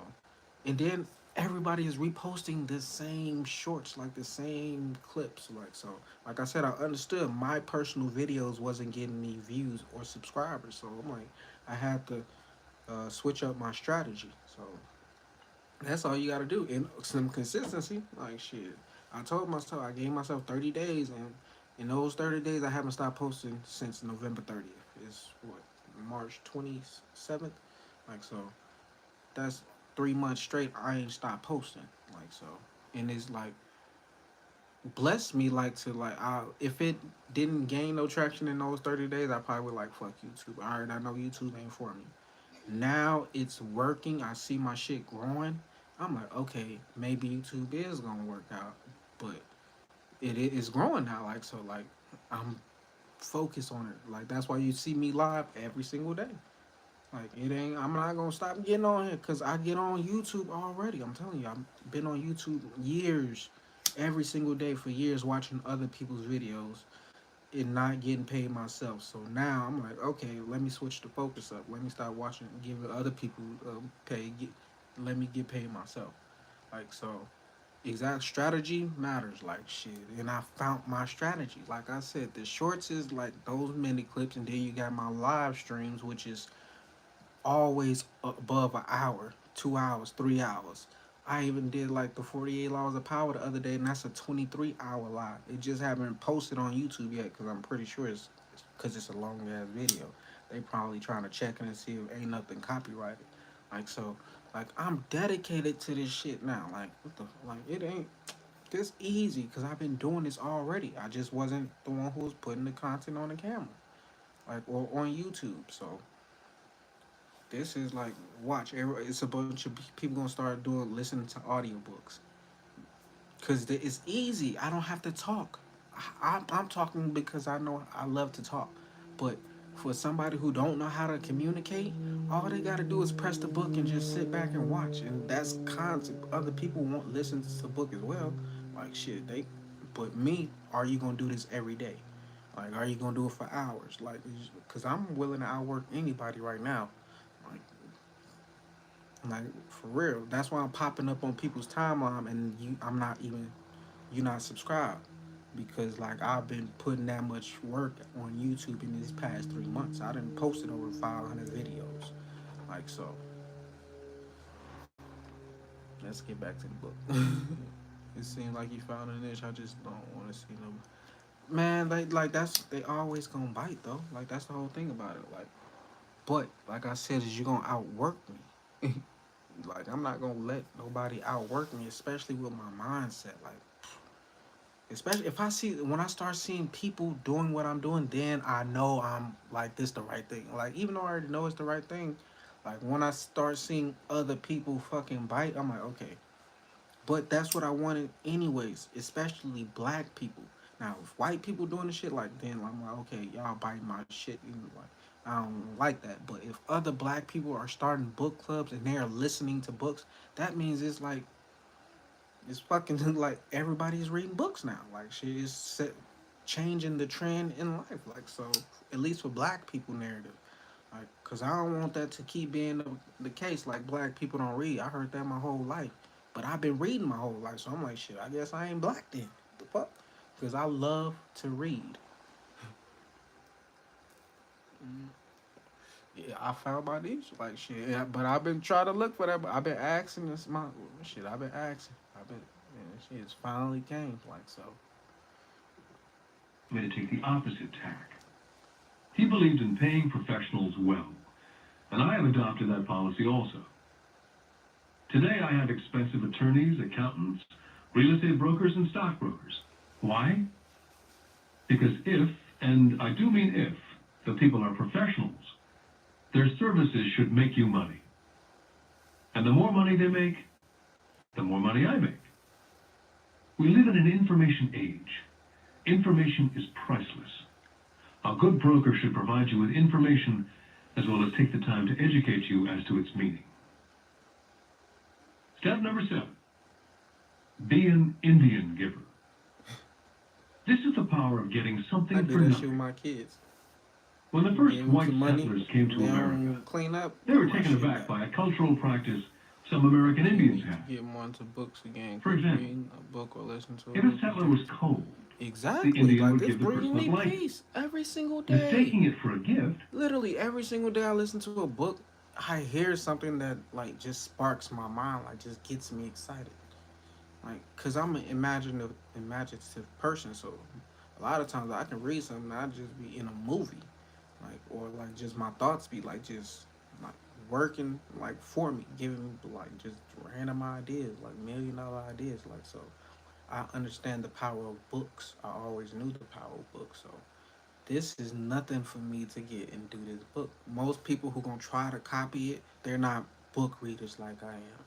And then everybody is reposting the same shorts, like the same clips, like so. Like I said, I understood my personal videos wasn't getting me views or subscribers, so I'm like, I had to switch up my strategy. So that's all you got to do, and some consistency. Like shit, I told myself I gave myself 30 days, and in those 30 days, I haven't stopped posting since November 30th. It's what March 27th. Like so, that's 3 months straight. I ain't stopped posting. Like so, and it's like blessed me like to like I if it didn't gain no traction in those 30 days, I probably would like fuck YouTube. All right, I know YouTube ain't for me. Now it's working. I see my shit growing. I'm like, okay, maybe YouTube is gonna work out, but it is growing now. Like so, like I'm focused on it. Like that's why you see me live every single day. Like it ain't. I'm not gonna stop getting on here because I get on YouTube already. I'm telling you, I've been on YouTube years, every single day for years, watching other people's videos and not getting paid myself. So now I'm like, okay, let me switch the focus up. Let me start watching, giving other people pay. Let me get paid myself. Like so, exact strategy matters. Like shit, and I found my strategy. Like I said, the shorts is like those mini clips, and then you got my live streams, which is always above an hour, 2 hours, 3 hours. I even did like the 48 Laws of Power the other day, and that's a 23-hour live. It just haven't posted on YouTube yet because I'm pretty sure it's because it's a long ass video. They probably trying to check it and see if ain't nothing copyrighted. Like so, like I'm dedicated to this shit now. Like what the like it ain't this easy because I've been doing this already. I just wasn't the one who was putting the content on the camera, like or on YouTube. So this is like watch. It's a bunch of people gonna start doing listening to audiobooks because it's easy. I don't have to talk. I'm talking because I know I love to talk. But for somebody who don't know how to communicate, all they got to do is press the book and just sit back and watch. And that's concept. Other people won't listen to the book as well. Like shit, they. But me, are you gonna do this every day? Like, are you gonna do it for hours? Like, cause I'm willing to outwork anybody right now. Like, like for real. That's why I'm popping up on people's timeline, and I'm not even you're not subscribed because like I've been putting that much work on YouTube in these past 3 months. I didn't posted over 500 videos. Like so, let's get back to the book. It seems like you found a niche. I just don't want to see them. Man, like that's they always gonna bite though. Like that's the whole thing about it. Like, but like I said, is you gonna outwork me. Like I'm not gonna let nobody outwork me, especially with my mindset. Like especially if I see when I start seeing people doing what I'm doing, then I know I'm like this the right thing. Like even though I already know it's the right thing, like when I start seeing other people fucking bite, I'm like, okay. But that's what I wanted anyways, especially black people. Now if white people doing the shit like then I'm like, okay, y'all bite my shit, you know, like I don't like that. But if other black people are starting book clubs and they are listening to books, that means it's like it's fucking like everybody's reading books now. Like she is changing the trend in life. Like so, at least for black people narrative. Like, cause I don't want that to keep being the case. Like black people don't read. I heard that my whole life, but I've been reading my whole life. So I'm like, shit. I guess I ain't black then. The fuck? Cause I love to read. Yeah, I found my niche. Like shit. Yeah, but I've been trying to look for that. But I've been asking this my shit. I've been asking. I've been. Yeah, shit. It's finally came. Like so. I'm going to take the opposite tack. He believed in paying professionals well, and I have adopted that policy also. Today I have expensive attorneys, accountants, real estate brokers, and stockbrokers. Why? Because if, and I do mean if, the people are professionals, their services should make you money. And the more money they make, the more money I make. We live in an information age. Information is priceless. A good broker should provide you with information as well as take the time to educate you as to its meaning. Step number 7. Be an Indian giver. This is the power of getting I something do for that shit with nothing. my kids. When the first Give them white some money. settlers came They to America, don't clean up. they Put were my taken shit aback back. by a cultural practice some American You Indians need had. to get more into books again. For Quit example, reading a book or listen to a if a book and settler think. was cold, the Exactly. Indian Like would this give the brings person a me blanket. peace every single day. Mistaking it for a gift, Literally every single day I listen to a book, I hear something that like just sparks my mind. Like just gets me excited. Like, cause I'm an imaginative person. So a lot of times I can read something, I just be in a movie, like or like just my thoughts be like just like working like for me, giving me like just random ideas, like $1 million ideas. Like so, I understand the power of books. I always knew the power of books. So this is nothing for me to get and do this book. Most people who gonna try to copy it, they're not book readers like I am.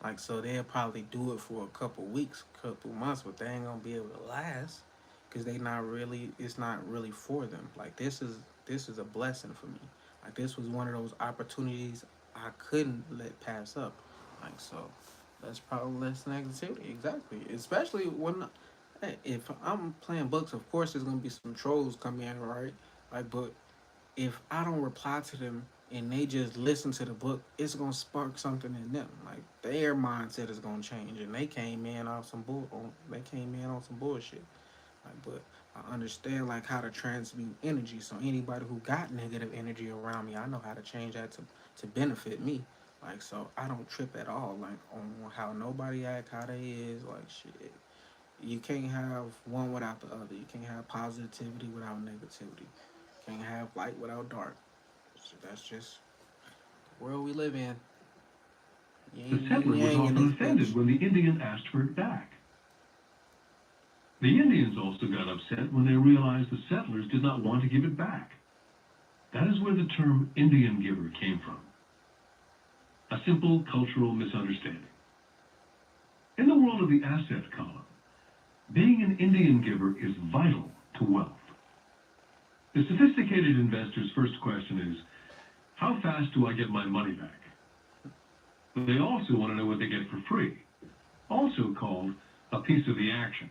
Like so, they'll probably do it for a couple weeks, couple months, but they ain't gonna be able to last because they not really. It's not really for them. Like this is a blessing for me. Like this was one of those opportunities I couldn't let pass up. Like so, that's probably less negativity. Exactly, especially when if I'm playing books. Of course, there's gonna be some trolls come in, right? Like, but if I don't reply to them and they just listen to the book, it's gonna spark something in them. Like their mindset is gonna change, and they came in off some bull. They came in on some bullshit. Like, but I understand like how to transmute energy. So anybody who got negative energy around me, I know how to change that to benefit me. Like so, I don't trip at all. Like on how nobody act, how they is. Like shit, you can't have one without the other. You can't have positivity without negativity. Can't have light without dark. So that's just the world we live in. The Yin and settler was yang in often this offended bitch. when the Indian asked for it back. The Indians also got upset when they realized the settlers did not want to give it back. That is where the term Indian giver came from, a simple cultural misunderstanding. In the world of the asset column, being an Indian giver is vital to wealth. The sophisticated investor's first question is, how fast do I get my money back? They also want to know what they get for free, also called a piece of the action.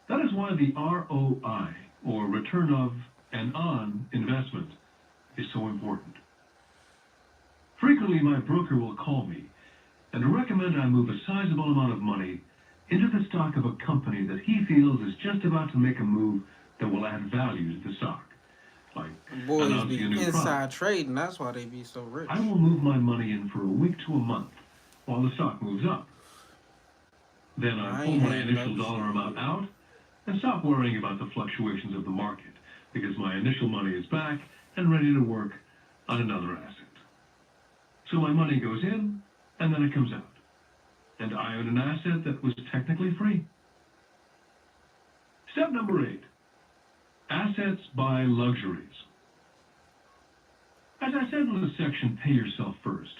That is why the ROI, or return of and on investment, is so important. Frequently, my broker will call me and recommend I move a sizable amount of money into the stock of a company that he feels is just about to make a move that will add value to the stock, like Boys announcing a be new product. inside trading. That's why they be so I rich. will move my money in for a week to a month while the stock moves up. Then I I pull ain't my hating initial though. dollar amount Shit. out and stop worrying about the fluctuations of the market because my initial money is back and ready to work on another asset. So my money goes in and then it comes out. And I own an asset that was technically free. Step number 8, assets buy luxuries. As I said in the section, pay yourself first.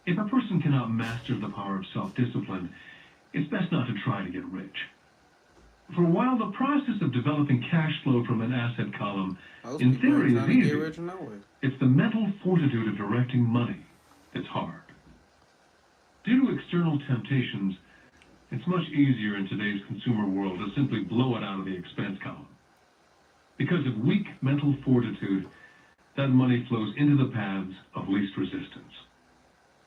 If a person cannot master the power of self-discipline, it's best not to try to get rich. For while the process of developing cash flow from an asset column, Most in people ain't theory, is trying to get easy, rich nowhere. it's the mental fortitude of directing money that's hard. Due to external temptations, it's much easier in today's consumer world to simply blow it out of the expense column. Because of weak mental fortitude, that money flows into the paths of least resistance.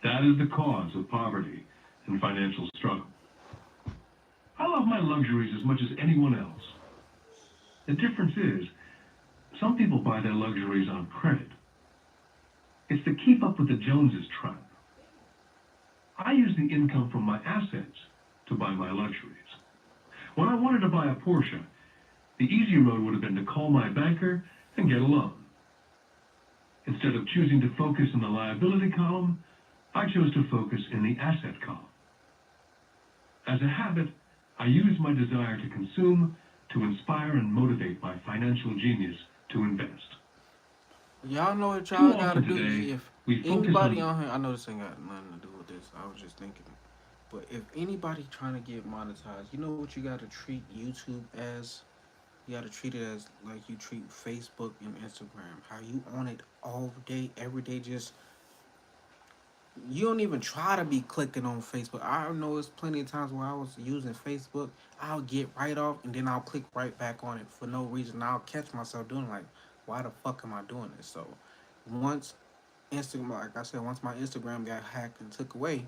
That is the cause of poverty and financial struggle. I love my luxuries as much as anyone else. The difference is, some people buy their luxuries on credit. It's the keep up with the Joneses trap. I use the income from my assets to buy my luxuries. When I wanted to buy a Porsche, the easy road would have been to call my banker and get a loan. Instead of choosing to focus in the liability column, I chose to focus in the asset column. As a habit, I use my desire to consume to inspire and motivate my financial genius to invest. Y'all know what Too y'all gotta often do. today, If we focus anybody on on here, I know this ain't got nothing to do with this. I was just thinking. But if anybody trying to get monetized, you know what you gotta treat YouTube as? You gotta treat it as like you treat Facebook and Instagram. How you on it all day, every day, just you don't even try to be clicking on Facebook. I know it's plenty of times where I was using Facebook, I'll get right off and then I'll click right back on it for no reason. I'll catch myself doing like, why the fuck am I doing this? So once Instagram, like I said, once my Instagram got hacked and took away,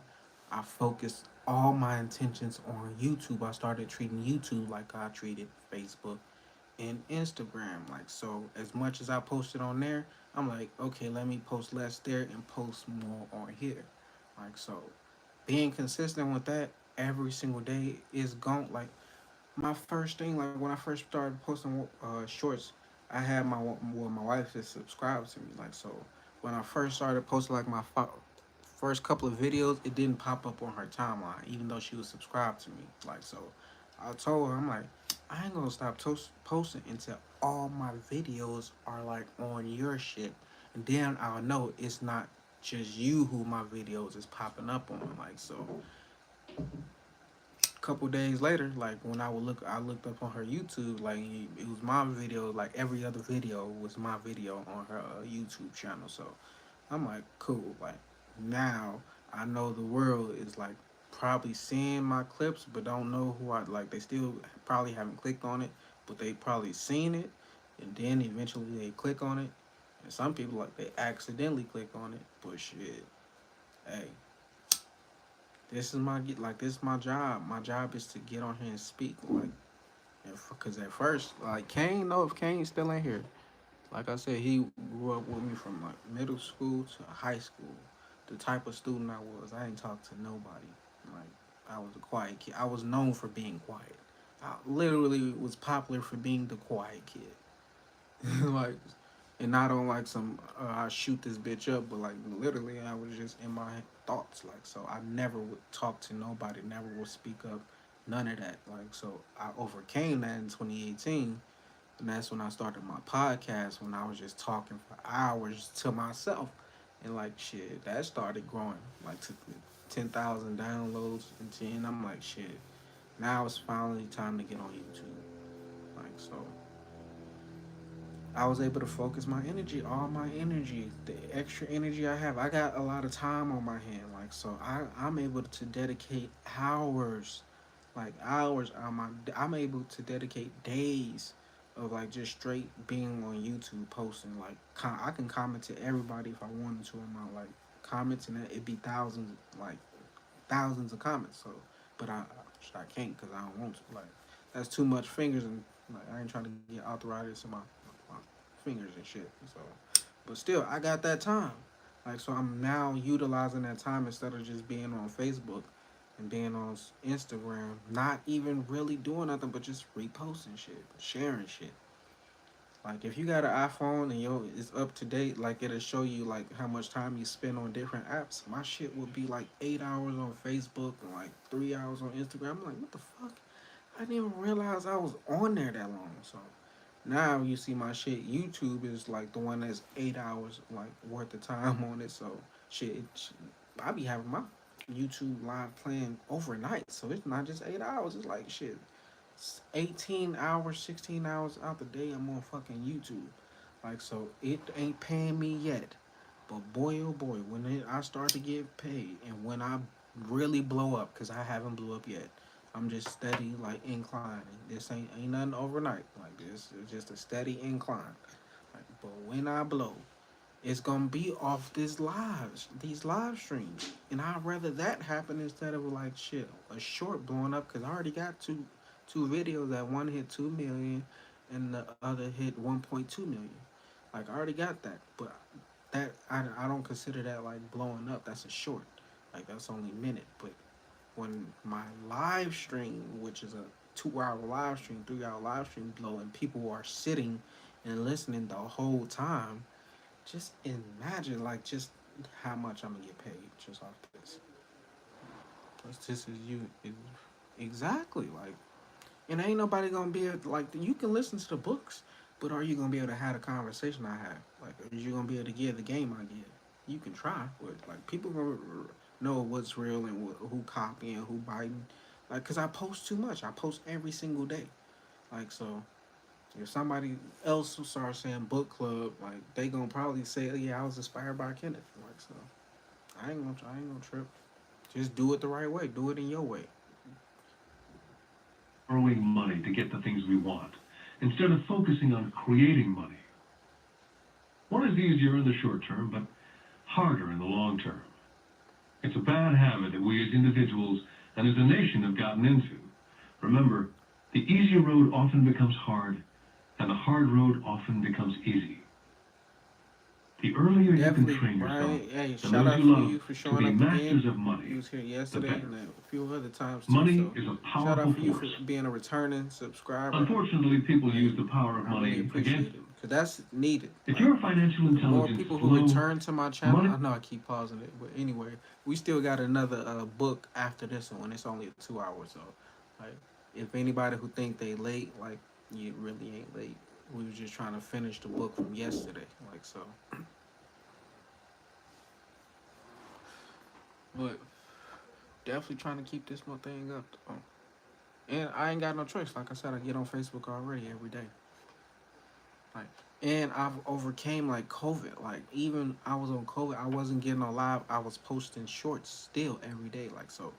I focused all my intentions on YouTube. I started treating YouTube like I treated Facebook and Instagram. Like so, as much as I posted on there, I'm like, okay, let me post less there and post more on here. Like so, being consistent with that every single day is gone. Like my first thing, like when I first started posting shorts, I had my wife is subscribed to me. Like so, when I first started posting like my first couple of videos, it didn't pop up on her timeline, even though she was subscribed to me. Like so, I told her I'm like, I ain't gonna stop posting until all my videos are like on your shit, and then I'll know it's not just you who my videos is popping up on. Like so, couple days later, like when I looked up on her YouTube, like it was my video, like every other video was my video on her YouTube channel. So I'm like, cool. Like now I know the world is like probably seeing my clips, but don't know who I like. They still probably haven't clicked on it, but they probably seen it, and then eventually they click on it. And some people like they accidentally click on it, but shit, hey, this is my get like this is my job. My job is to get on here and speak. Like, because at first, like Kane, know if Kane's still in here. Like I said, he grew up with me from like middle school to high school. the type of student I was, I ain't talk to nobody. Like I was a quiet kid. I was known for being quiet. I literally was popular for being the quiet kid. Like, and not on like some I shoot this bitch up, but like literally I was just in my thoughts. Like so, I never would talk to nobody. Never would speak up. None of that. Like so, I overcame that in 2018. And that's when I started my podcast when I was just talking for hours to myself. And like shit, that started growing. Like to 10,000 downloads and 10. I'm like shit. Now it's finally time to get on YouTube. Like so I was able to focus my energy, all my energy, the extra energy I have. I got a lot of time on my hand, like so. I'm able to dedicate hours, like hours on my. I'm able to dedicate days of like just straight being on YouTube posting. Like I can comment to everybody if I wanted to on my like comments, and it'd be like thousands of comments. So, but I can't because I don't want to. Like that's too much fingers, and like I ain't trying to get arthritis in my fingers and shit. So, but still, I got that time. Like so, I'm now utilizing that time instead of just being on Facebook and being on Instagram, not even really doing nothing but just reposting shit, sharing shit. Like if you got an iPhone and yo it's up to date, like it'll show you like how much time you spend on different apps. My shit would be like 8 hours on Facebook and like 3 hours on Instagram. I'm like, what the fuck? I didn't even realize I was on there that long. So now you see my shit. YouTube is like the one that's 8 hours like worth of time on it. So shit, I be having my YouTube live playing overnight. So it's not just 8 hours. It's like shit. 18 hours, 16 hours out the day I'm on fucking YouTube. Like, so it ain't paying me yet. But boy, oh boy, when I start to get paid and when I really blow up, because I haven't blew up yet, I'm just steady, like, inclining. This ain't nothing overnight. Like, this is just a steady incline. Like, but when I blow, it's gonna be off these live streams, and I'd rather that happen instead of like shit a short blowing up because I already got two videos that one hit 2 million, and the other hit 1.2 million. Like I already got that, but that I don't consider that like blowing up. That's a short, like that's only a minute. But when my live stream, which is a 2 hour live stream, 3 hour live stream, blow, and people are sitting and listening the whole time, just imagine like just how much I'm gonna get paid just off this. Plus, this is exactly like, and ain't nobody gonna be able to, like you can listen to the books, but are you gonna be able to have a conversation I have? Like, are you gonna be able to give the game I give? You can try, but like people gonna know what's real and who copying, who biting. Like, cause I post too much. I post every single day. Like so, if somebody else starts saying book club, like they gonna probably say, oh, "Yeah, I was inspired by Kenneth." Like so, I ain't gonna trip. Just do it the right way. Do it in your way. Borrowing money to get the things we want, instead of focusing on creating money. One is easier in the short term, but harder in the long term. It's a bad habit that we as individuals and as a nation have gotten into. Remember, the easy road often becomes hard, and the hard road often becomes easy. The earlier you can Definitely, train yourself Brian. Hey, and shout those out you for love you for to showing be up again. masters of You money, was here the yesterday better. and a few other times too. Money So, is a shout out powerful for you for force. being a returning subscriber. Unfortunately, people Like, use the power of I really money against appreciate it them. because that's needed. If Like, your financial the more intelligence people is who low, return to my channel, money I know I keep pausing it, but anyway, we still got another book after this one. It's only 2 hours, so like, if anybody who think they late, like, you really ain't late. We was just trying to finish the book from yesterday, like so. But definitely trying to keep this more thing up. And I ain't got no choice. Like I said, I get on Facebook already every day. Like, and I've overcame like COVID. Like even I was on COVID, I wasn't getting on live. I was posting shorts still every day. Like so,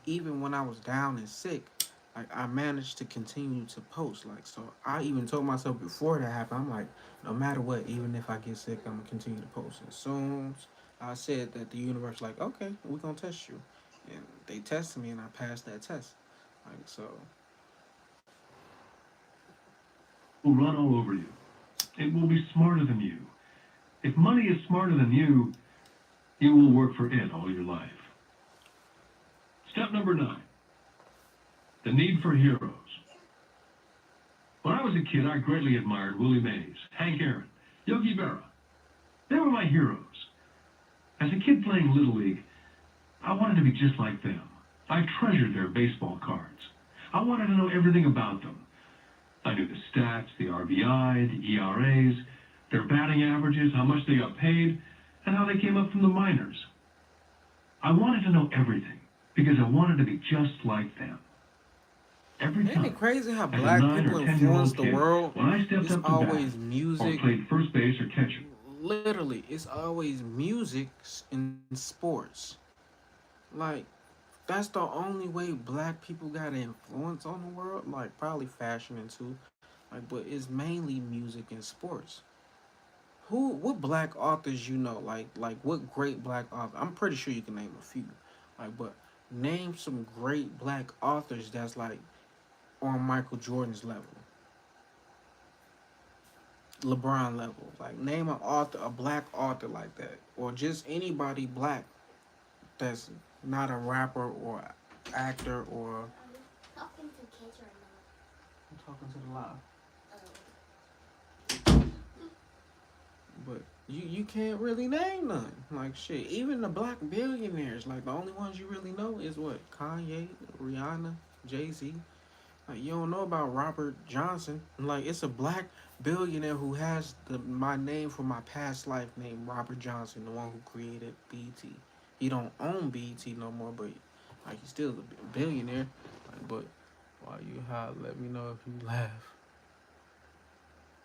even when I was down and sick, like I managed to continue to post. Like so, I even told myself before that happened, I'm like, no matter what, even if I get sick, I'm gonna continue to post. As soon as I said that, the universe like, okay, we're gonna test you, and they tested me, and I passed that test. Like so, will run all over you. It will be smarter than you. If money is smarter than you, You will work for it all your life. Step number 9, the need for heroes. When I was a kid, I greatly admired Willie Mays, Hank Aaron, Yogi Berra. They were my heroes. As a kid playing Little League, I wanted to be just like them. I treasured their baseball cards. I wanted to know everything about them. I knew the stats, the RBI, the ERAs, their batting averages, how much they got paid, and how they came up from the minors. I wanted to know everything because I wanted to be just like them. Every Ain't it time, crazy how as a black 9 people or influence 10-year-old the kid, world? when I stepped It's up to bat always or music. played first base or catcher, Literally, it's always music in sports. Like, that's the only way black people got influence on the world. Like, probably fashion and too. Like, but it's mainly music and sports. What black authors you know? Like what great black author? I'm pretty sure you can name a few. Like, but name some great black authors that's like on Michael Jordan's level, LeBron level. Like, name an author, a black author like that, or just anybody black that's not a rapper or actor or. Talking to kids right now. I'm talking to the live. But you can't really name none. Like, shit. Even the black billionaires, like, the only ones you really know is what? Kanye, Rihanna, Jay-Z. Like, you don't know about Robert Johnson. Like, it's a black billionaire who has my name from my past life named Robert Johnson, the one who created BT. He don't own BT no more, but like, he's still a billionaire. Like, but while you high, let me know if you laugh.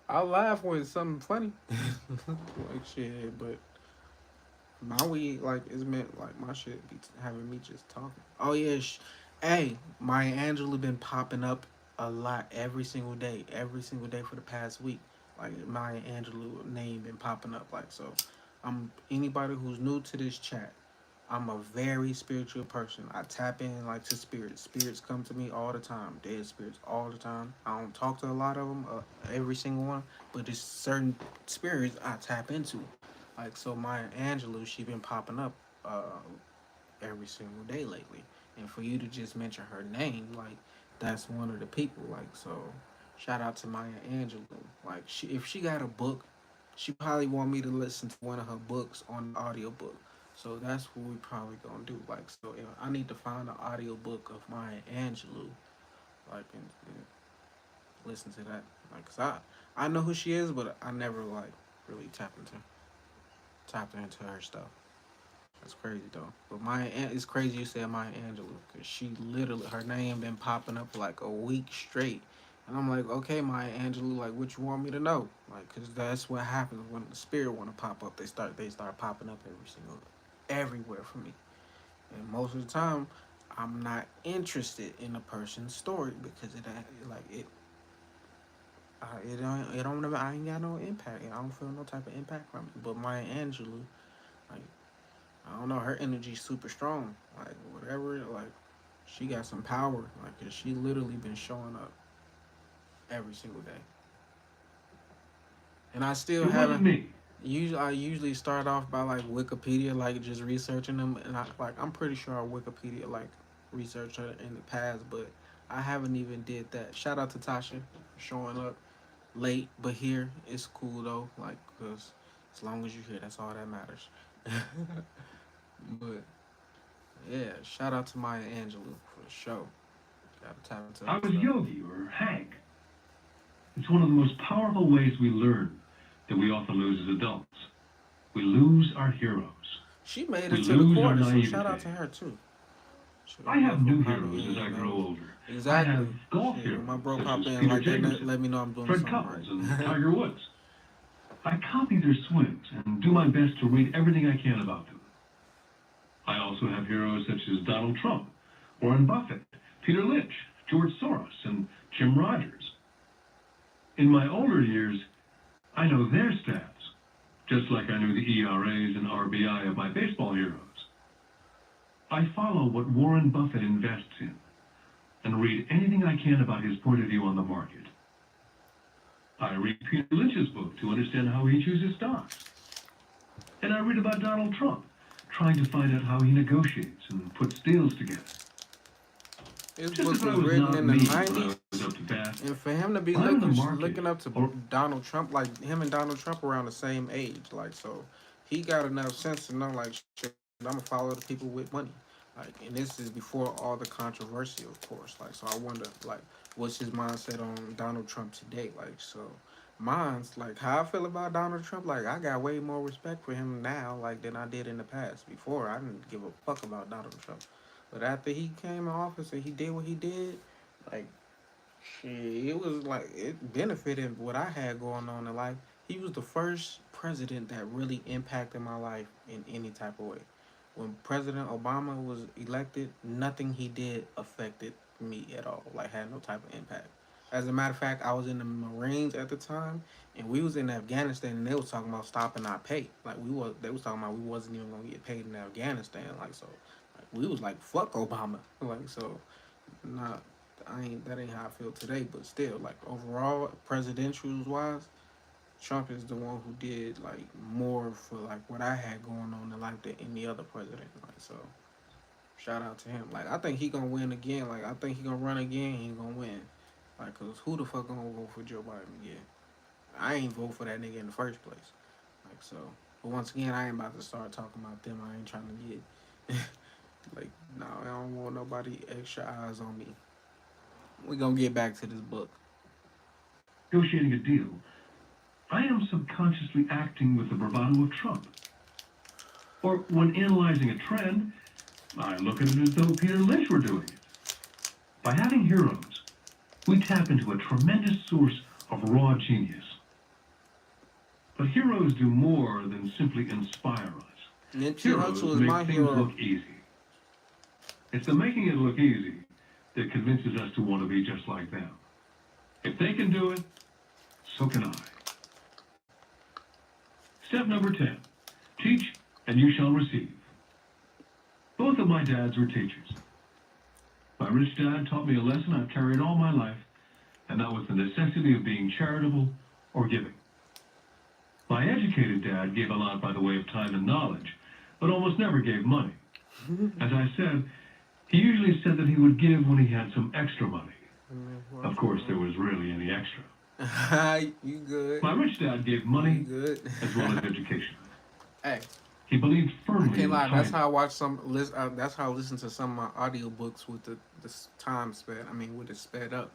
I laugh when it's something funny. Like, shit, but my weed, like, is meant, like, my shit be having me just talking. Oh, yeah. Hey, Maya Angelou been popping up a lot every single day for the past week. Like, Maya Angelou name been popping up. Like, so, anybody who's new to this chat, I'm a very spiritual person. I tap in, like, to spirits. Spirits come to me all the time. Dead spirits all the time. I don't talk to a lot of them, every single one, but there's certain spirits I tap into. Like, so Maya Angelou, she been popping up uh, every single day lately. And for you to just mention her name, like, that's one of the people. Like, so shout out to Maya Angelou. Like, if she got a book, she probably want me to listen to one of her books on the audiobook. So that's what we probably gonna do. Like, so I need to find an audiobook of Maya Angelou, like, and listen to that. Like, cause I know who she is, but I never like really tapped into her stuff. That's crazy though. But it's crazy you said Maya Angelou, because she literally, her name been popping up for like a week straight. And I'm like, okay, Maya Angelou, like, what you want me to know? Like, cause that's what happens when the spirit want to pop up. They start popping up everywhere for me. And most of the time, I'm not interested in a person's story because it don't I ain't got no impact. I don't feel no type of impact from it. But Maya Angelou, like, I don't know, her energy's super strong. Like, whatever, like, she got some power. Like, 'cause she literally been showing up every single day. And I still it wasn't haven't. me. I usually start off by like Wikipedia, like just researching them, and I'm pretty sure I Wikipedia like researched her in the past, but I haven't even did that. Shout out to Tasha for showing up late, but here it's cool though. Like, cause as long as you're here, that's all that matters. But yeah, shout out to Maya Angelou for the show. Gotta tap into I her was stuff. Yogi or Hank. It's one of the most powerful ways we learn that we often lose as adults. We lose our heroes. She made We it to the lose our quarter, so shout out naivete. to her too. She I bro have for new popping heroes as I in, grow man. older. I have Exactly. golf Shit, when my heroes bro such pop as in Peter like that, Jacobsen, let me know I'm doing Fred something Couples, and right. Tiger Woods. I copy their swings and do my best to read everything I can about them. I also have heroes such as Donald Trump, Warren Buffett, Peter Lynch, George Soros, and Jim Rogers. In my older years, I know their stats, just like I knew the ERAs and RBI of my baseball heroes. I follow what Warren Buffett invests in and read anything I can about his point of view on the market. I read Peter Lynch's book to understand how he chooses stocks. And I read about Donald Trump trying to find out how he negotiates and puts deals together. His Just book as I was was written not in the me when I 90s, was up to bat, and for him to be when I'm in the looking market, up to or Donald Trump, like him and Donald Trump around the same age, like so, he got enough sense to know like shit. I'm gonna follow the people with money, like, and this is before all the controversy, of course. Like, so I wonder, like, what's his mindset on Donald Trump today? Like, so mine's like how I feel about Donald Trump. Like, I got way more respect for him now, like, than I did in the past. Before, I didn't give a fuck about Donald Trump, but after he came in office and he did what he did, like, shit, it was like it benefited what I had going on in life. He was the first president that really impacted my life in any type of way. When President Obama was elected, nothing he did affected me at all. Like, had no type of impact. As a matter of fact, I was in the Marines at the time, and we was in Afghanistan, and they was talking about stopping our pay. Like, they was talking about we wasn't even gonna get paid in Afghanistan. Like, so, like, we was like, fuck Obama. Like, so, not, that ain't how I feel today, but still, like, overall, presidential wise, Trump is the one who did like more for like what I had going on in life than any other president. Like, so shout out to him. Like, I think he gonna win again. Like, I think he gonna run again. He gonna win. Like, cause who the fuck gonna vote for Joe Biden again? I ain't vote for that nigga in the first place. Like, so, but once again, I ain't about to start talking about them. I ain't trying to get like, no, I don't want nobody extra eyes on me. We gonna get back to this book. negotiating a deal, I am subconsciously acting with the bravado of Trump. Or when analyzing a trend, I look at it as though Peter Lynch were doing it. By having heroes, we tap into a tremendous source of raw genius. But heroes do more than simply inspire us. Nipsey Heroes Hussle is make my things hero. look easy. It's the making it look easy that convinces us to want to be just like them. If they can do it, so can I. Step number 10. Teach and you shall receive. Both of my dads were teachers. My rich dad taught me a lesson I've carried all my life, and that was the necessity of being charitable or giving. My educated dad gave a lot by the way of time and knowledge, but almost never gave money. As I said, he usually said that he would give when he had some extra money. Of course, there was rarely any extra. You good? My rich dad gave You money good? as well as education. Hey, He believed I firmly can't in the lie. That's kindness. how I watch some. That's how I listen to some of my audiobooks with the time sped. I mean, with it sped up.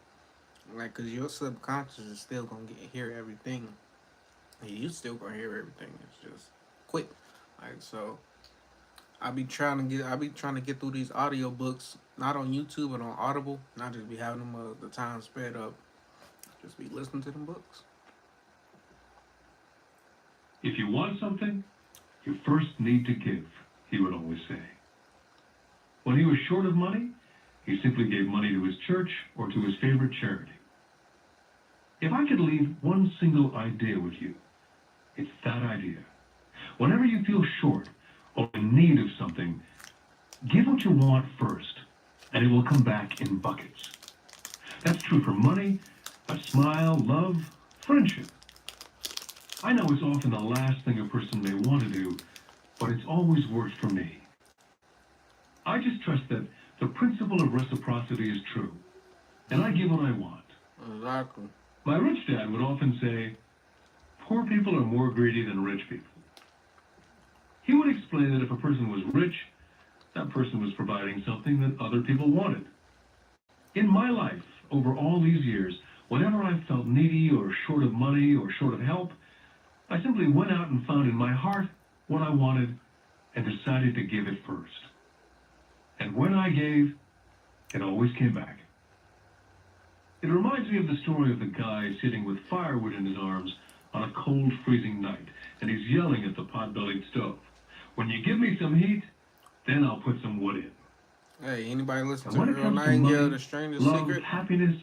Like, cause your subconscious is still gonna hear everything. And you still gonna hear everything. It's just quick. Like, so, I be trying to get through these audiobooks, not on YouTube but on Audible. Not just be having them the time sped up. Just be listening to them books. If you want something, you first need to give, he would always say. When he was short of money, he simply gave money to his church or to his favorite charity. If I could leave one single idea with you, it's that idea. Whenever you feel short or in need of something, give what you want first, and it will come back in buckets. That's true for money, a smile, love, friendship. I know it's often the last thing a person may want to do, but it's always worked for me. I just trust that the principle of reciprocity is true, and I give what I want. Exactly. My rich dad would often say, poor people are more greedy than rich people. He would explain that if a person was rich, that person was providing something that other people wanted. In my life, over all these years, whenever I felt needy or short of money or short of help, I simply went out and found in my heart what I wanted and decided to give it first. And when I gave, it always came back. It reminds me of the story of the guy sitting with firewood in his arms on a cold, freezing night, and he's yelling at the pot-bellied stove. When you give me some heat, then I'll put some wood in. Hey, anybody listen And to when it Earl comes to Nightingale, The money, Stranger's love, Secret? happiness,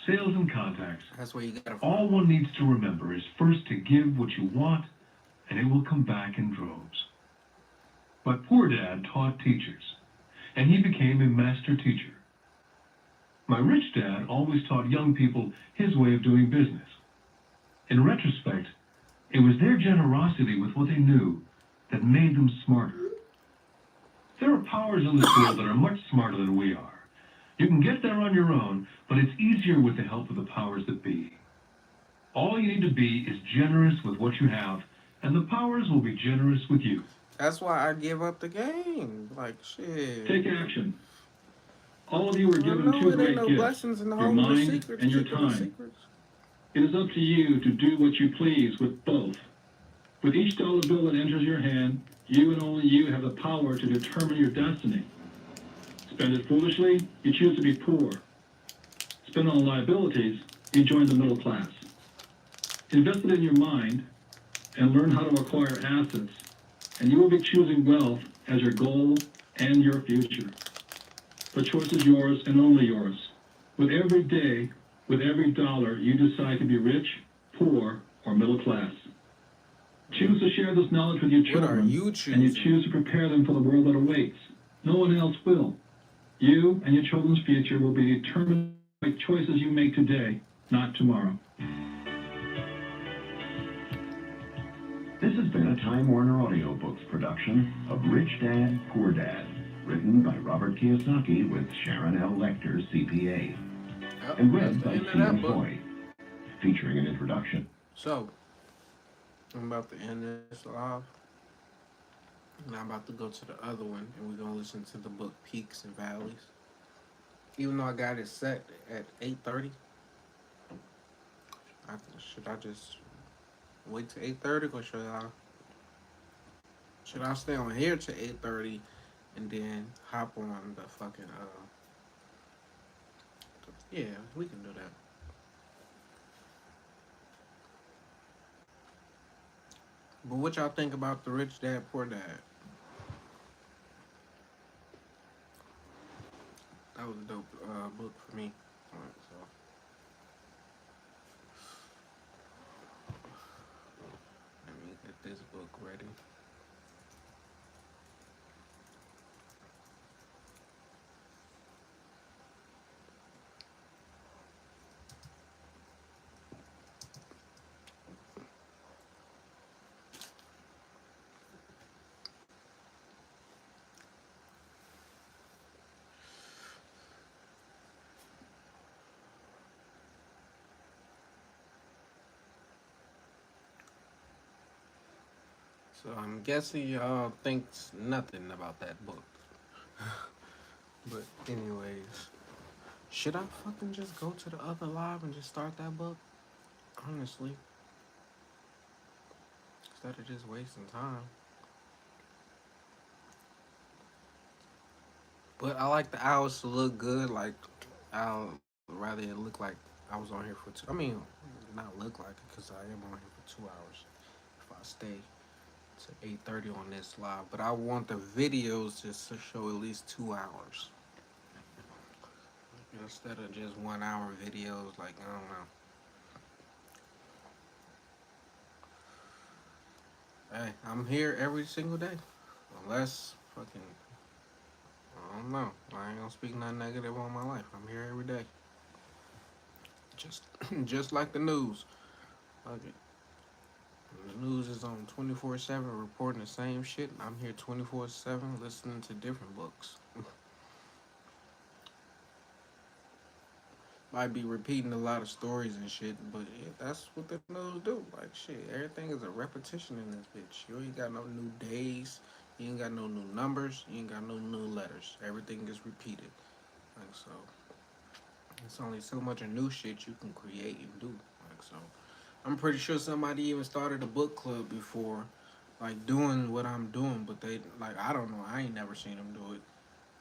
sales, and contacts, That's where you gotta all find. one needs to remember is first to give what you want, and it will come back in droves. But poor dad taught teachers, and he became a master teacher. My rich dad always taught young people his way of doing business. In retrospect, it was their generosity with what they knew that made them smarter. There are powers in this world that are much smarter than we are. You can get there on your own, but it's easier with the help of the powers that be. All you need to be is generous with what you have, and the powers will be generous with you. That's why I give up the game. Like shit. Take action. All of you are I given know two it ain't great no gifts, blessings in your holding the mind secrets, and your keeping the time. secrets. It is up to you to do what you please with both. With each dollar bill that enters your hand, you and only you have the power to determine your destiny. Spend it foolishly, you choose to be poor. Spend on liabilities, you join the middle class. Invest it in your mind and learn how to acquire assets, and you will be choosing wealth as your goal and your future. The choice is yours and only yours. With every day, with every dollar, you decide to be rich, poor, or middle class. Choose to share this knowledge with your What are children, you and you choosing? choose to prepare them for the world that awaits. No one else will. You and your children's future will be determined by choices you make today, not tomorrow. This has been a Time Warner Audiobooks production of Rich Dad, Poor Dad, written by Robert Kiyosaki with Sharon L. Lecter, CPA, Yep, and that's read the by end of that Stephen book. Foy, featuring an introduction. So I'm about to end this live. And I'm about to go to the other one, and we're gonna listen to the book Peaks and Valleys. Even though I got it set at 8:30, should I just wait to 8:30, or should I stay on here to 8:30 and then hop on the fucking yeah, we can do that. But what y'all think about the Rich Dad Poor Dad? That was a dope book for me. Alright, so let me get this book ready. So I'm guessing y'all thinks nothing about that book. But anyways, should I fucking just go to the other live and just start that book? Honestly, instead of just wasting time. But I like the hours to look good. Like I'll rather it look like I was on here for two. I mean, not look like it because I am on here for 2 hours. If I stay to 8:30 on this live, but I want the videos just to show at least 2 hours instead of just 1 hour videos. Like I don't know. Hey, I'm here every single day, unless fucking I don't know. I ain't gonna speak nothing negative on my life. I'm here every day, just just like the news. Okay. The news is on 24/7, reporting the same shit. I'm here 24/7, listening to different books. Might be repeating a lot of stories and shit, but yeah, that's what the news do. Like shit, everything is a repetition in this bitch. You ain't got no new days, you ain't got no new numbers, you ain't got no new letters. Everything is repeated. Like so, it's only so much of new shit you can create and do. Like so, I'm pretty sure somebody even started a book club before, like doing what I'm doing, but they like I don't know. I ain't never seen them do it.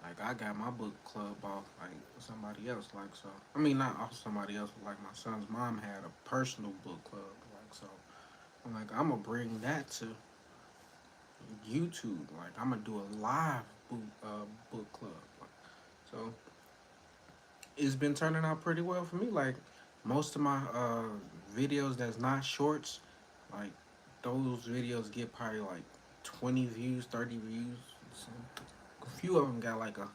Like I got my book club off like somebody else. Like so, I mean not off somebody else, but like my son's mom had a personal book club. Like so, I'm like I'm gonna bring that to YouTube. Like I'm gonna do a live book club. Like, so it's been turning out pretty well for me. Like most of my videos that's not shorts, like those videos get probably like 20 views, 30 views. So, a few of them got like a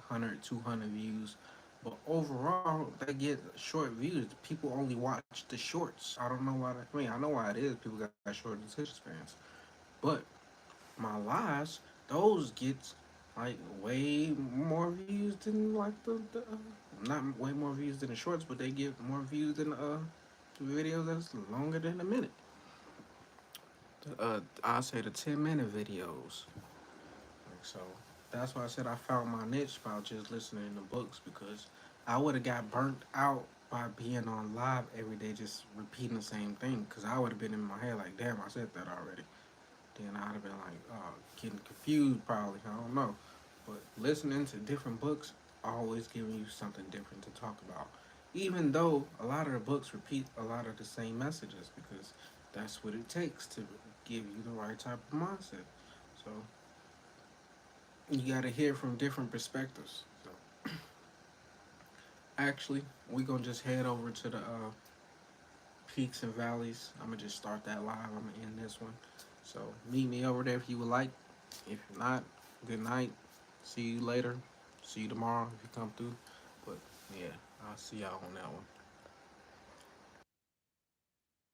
100, 200 views. But overall, they get short views. People only watch the shorts. I don't know why. I mean, I know why it is. People got short attention spans. But my lives, those get like way more views than like the not way more views than the shorts, but they get more views than the videos that's longer than a minute. I say the 10-minute videos. Like so, that's why I said I found my niche by just listening to books because I would have got burnt out by being on live every day, just repeating the same thing. Because I would have been in my head like, damn, I said that already. Then I'd have been like, getting confused probably. I don't know. But listening to different books always giving you something different to talk about. Even though a lot of the books repeat a lot of the same messages because that's what it takes to give you the right type of mindset. So you got to hear from different perspectives. So actually, we're gonna just head over to the peaks and valleys. I'm gonna just start that live. I'm gonna end this one. So meet me over there if you would like. If not, good night. See you later. See you tomorrow if you come through. But yeah, I'll see y'all on that one.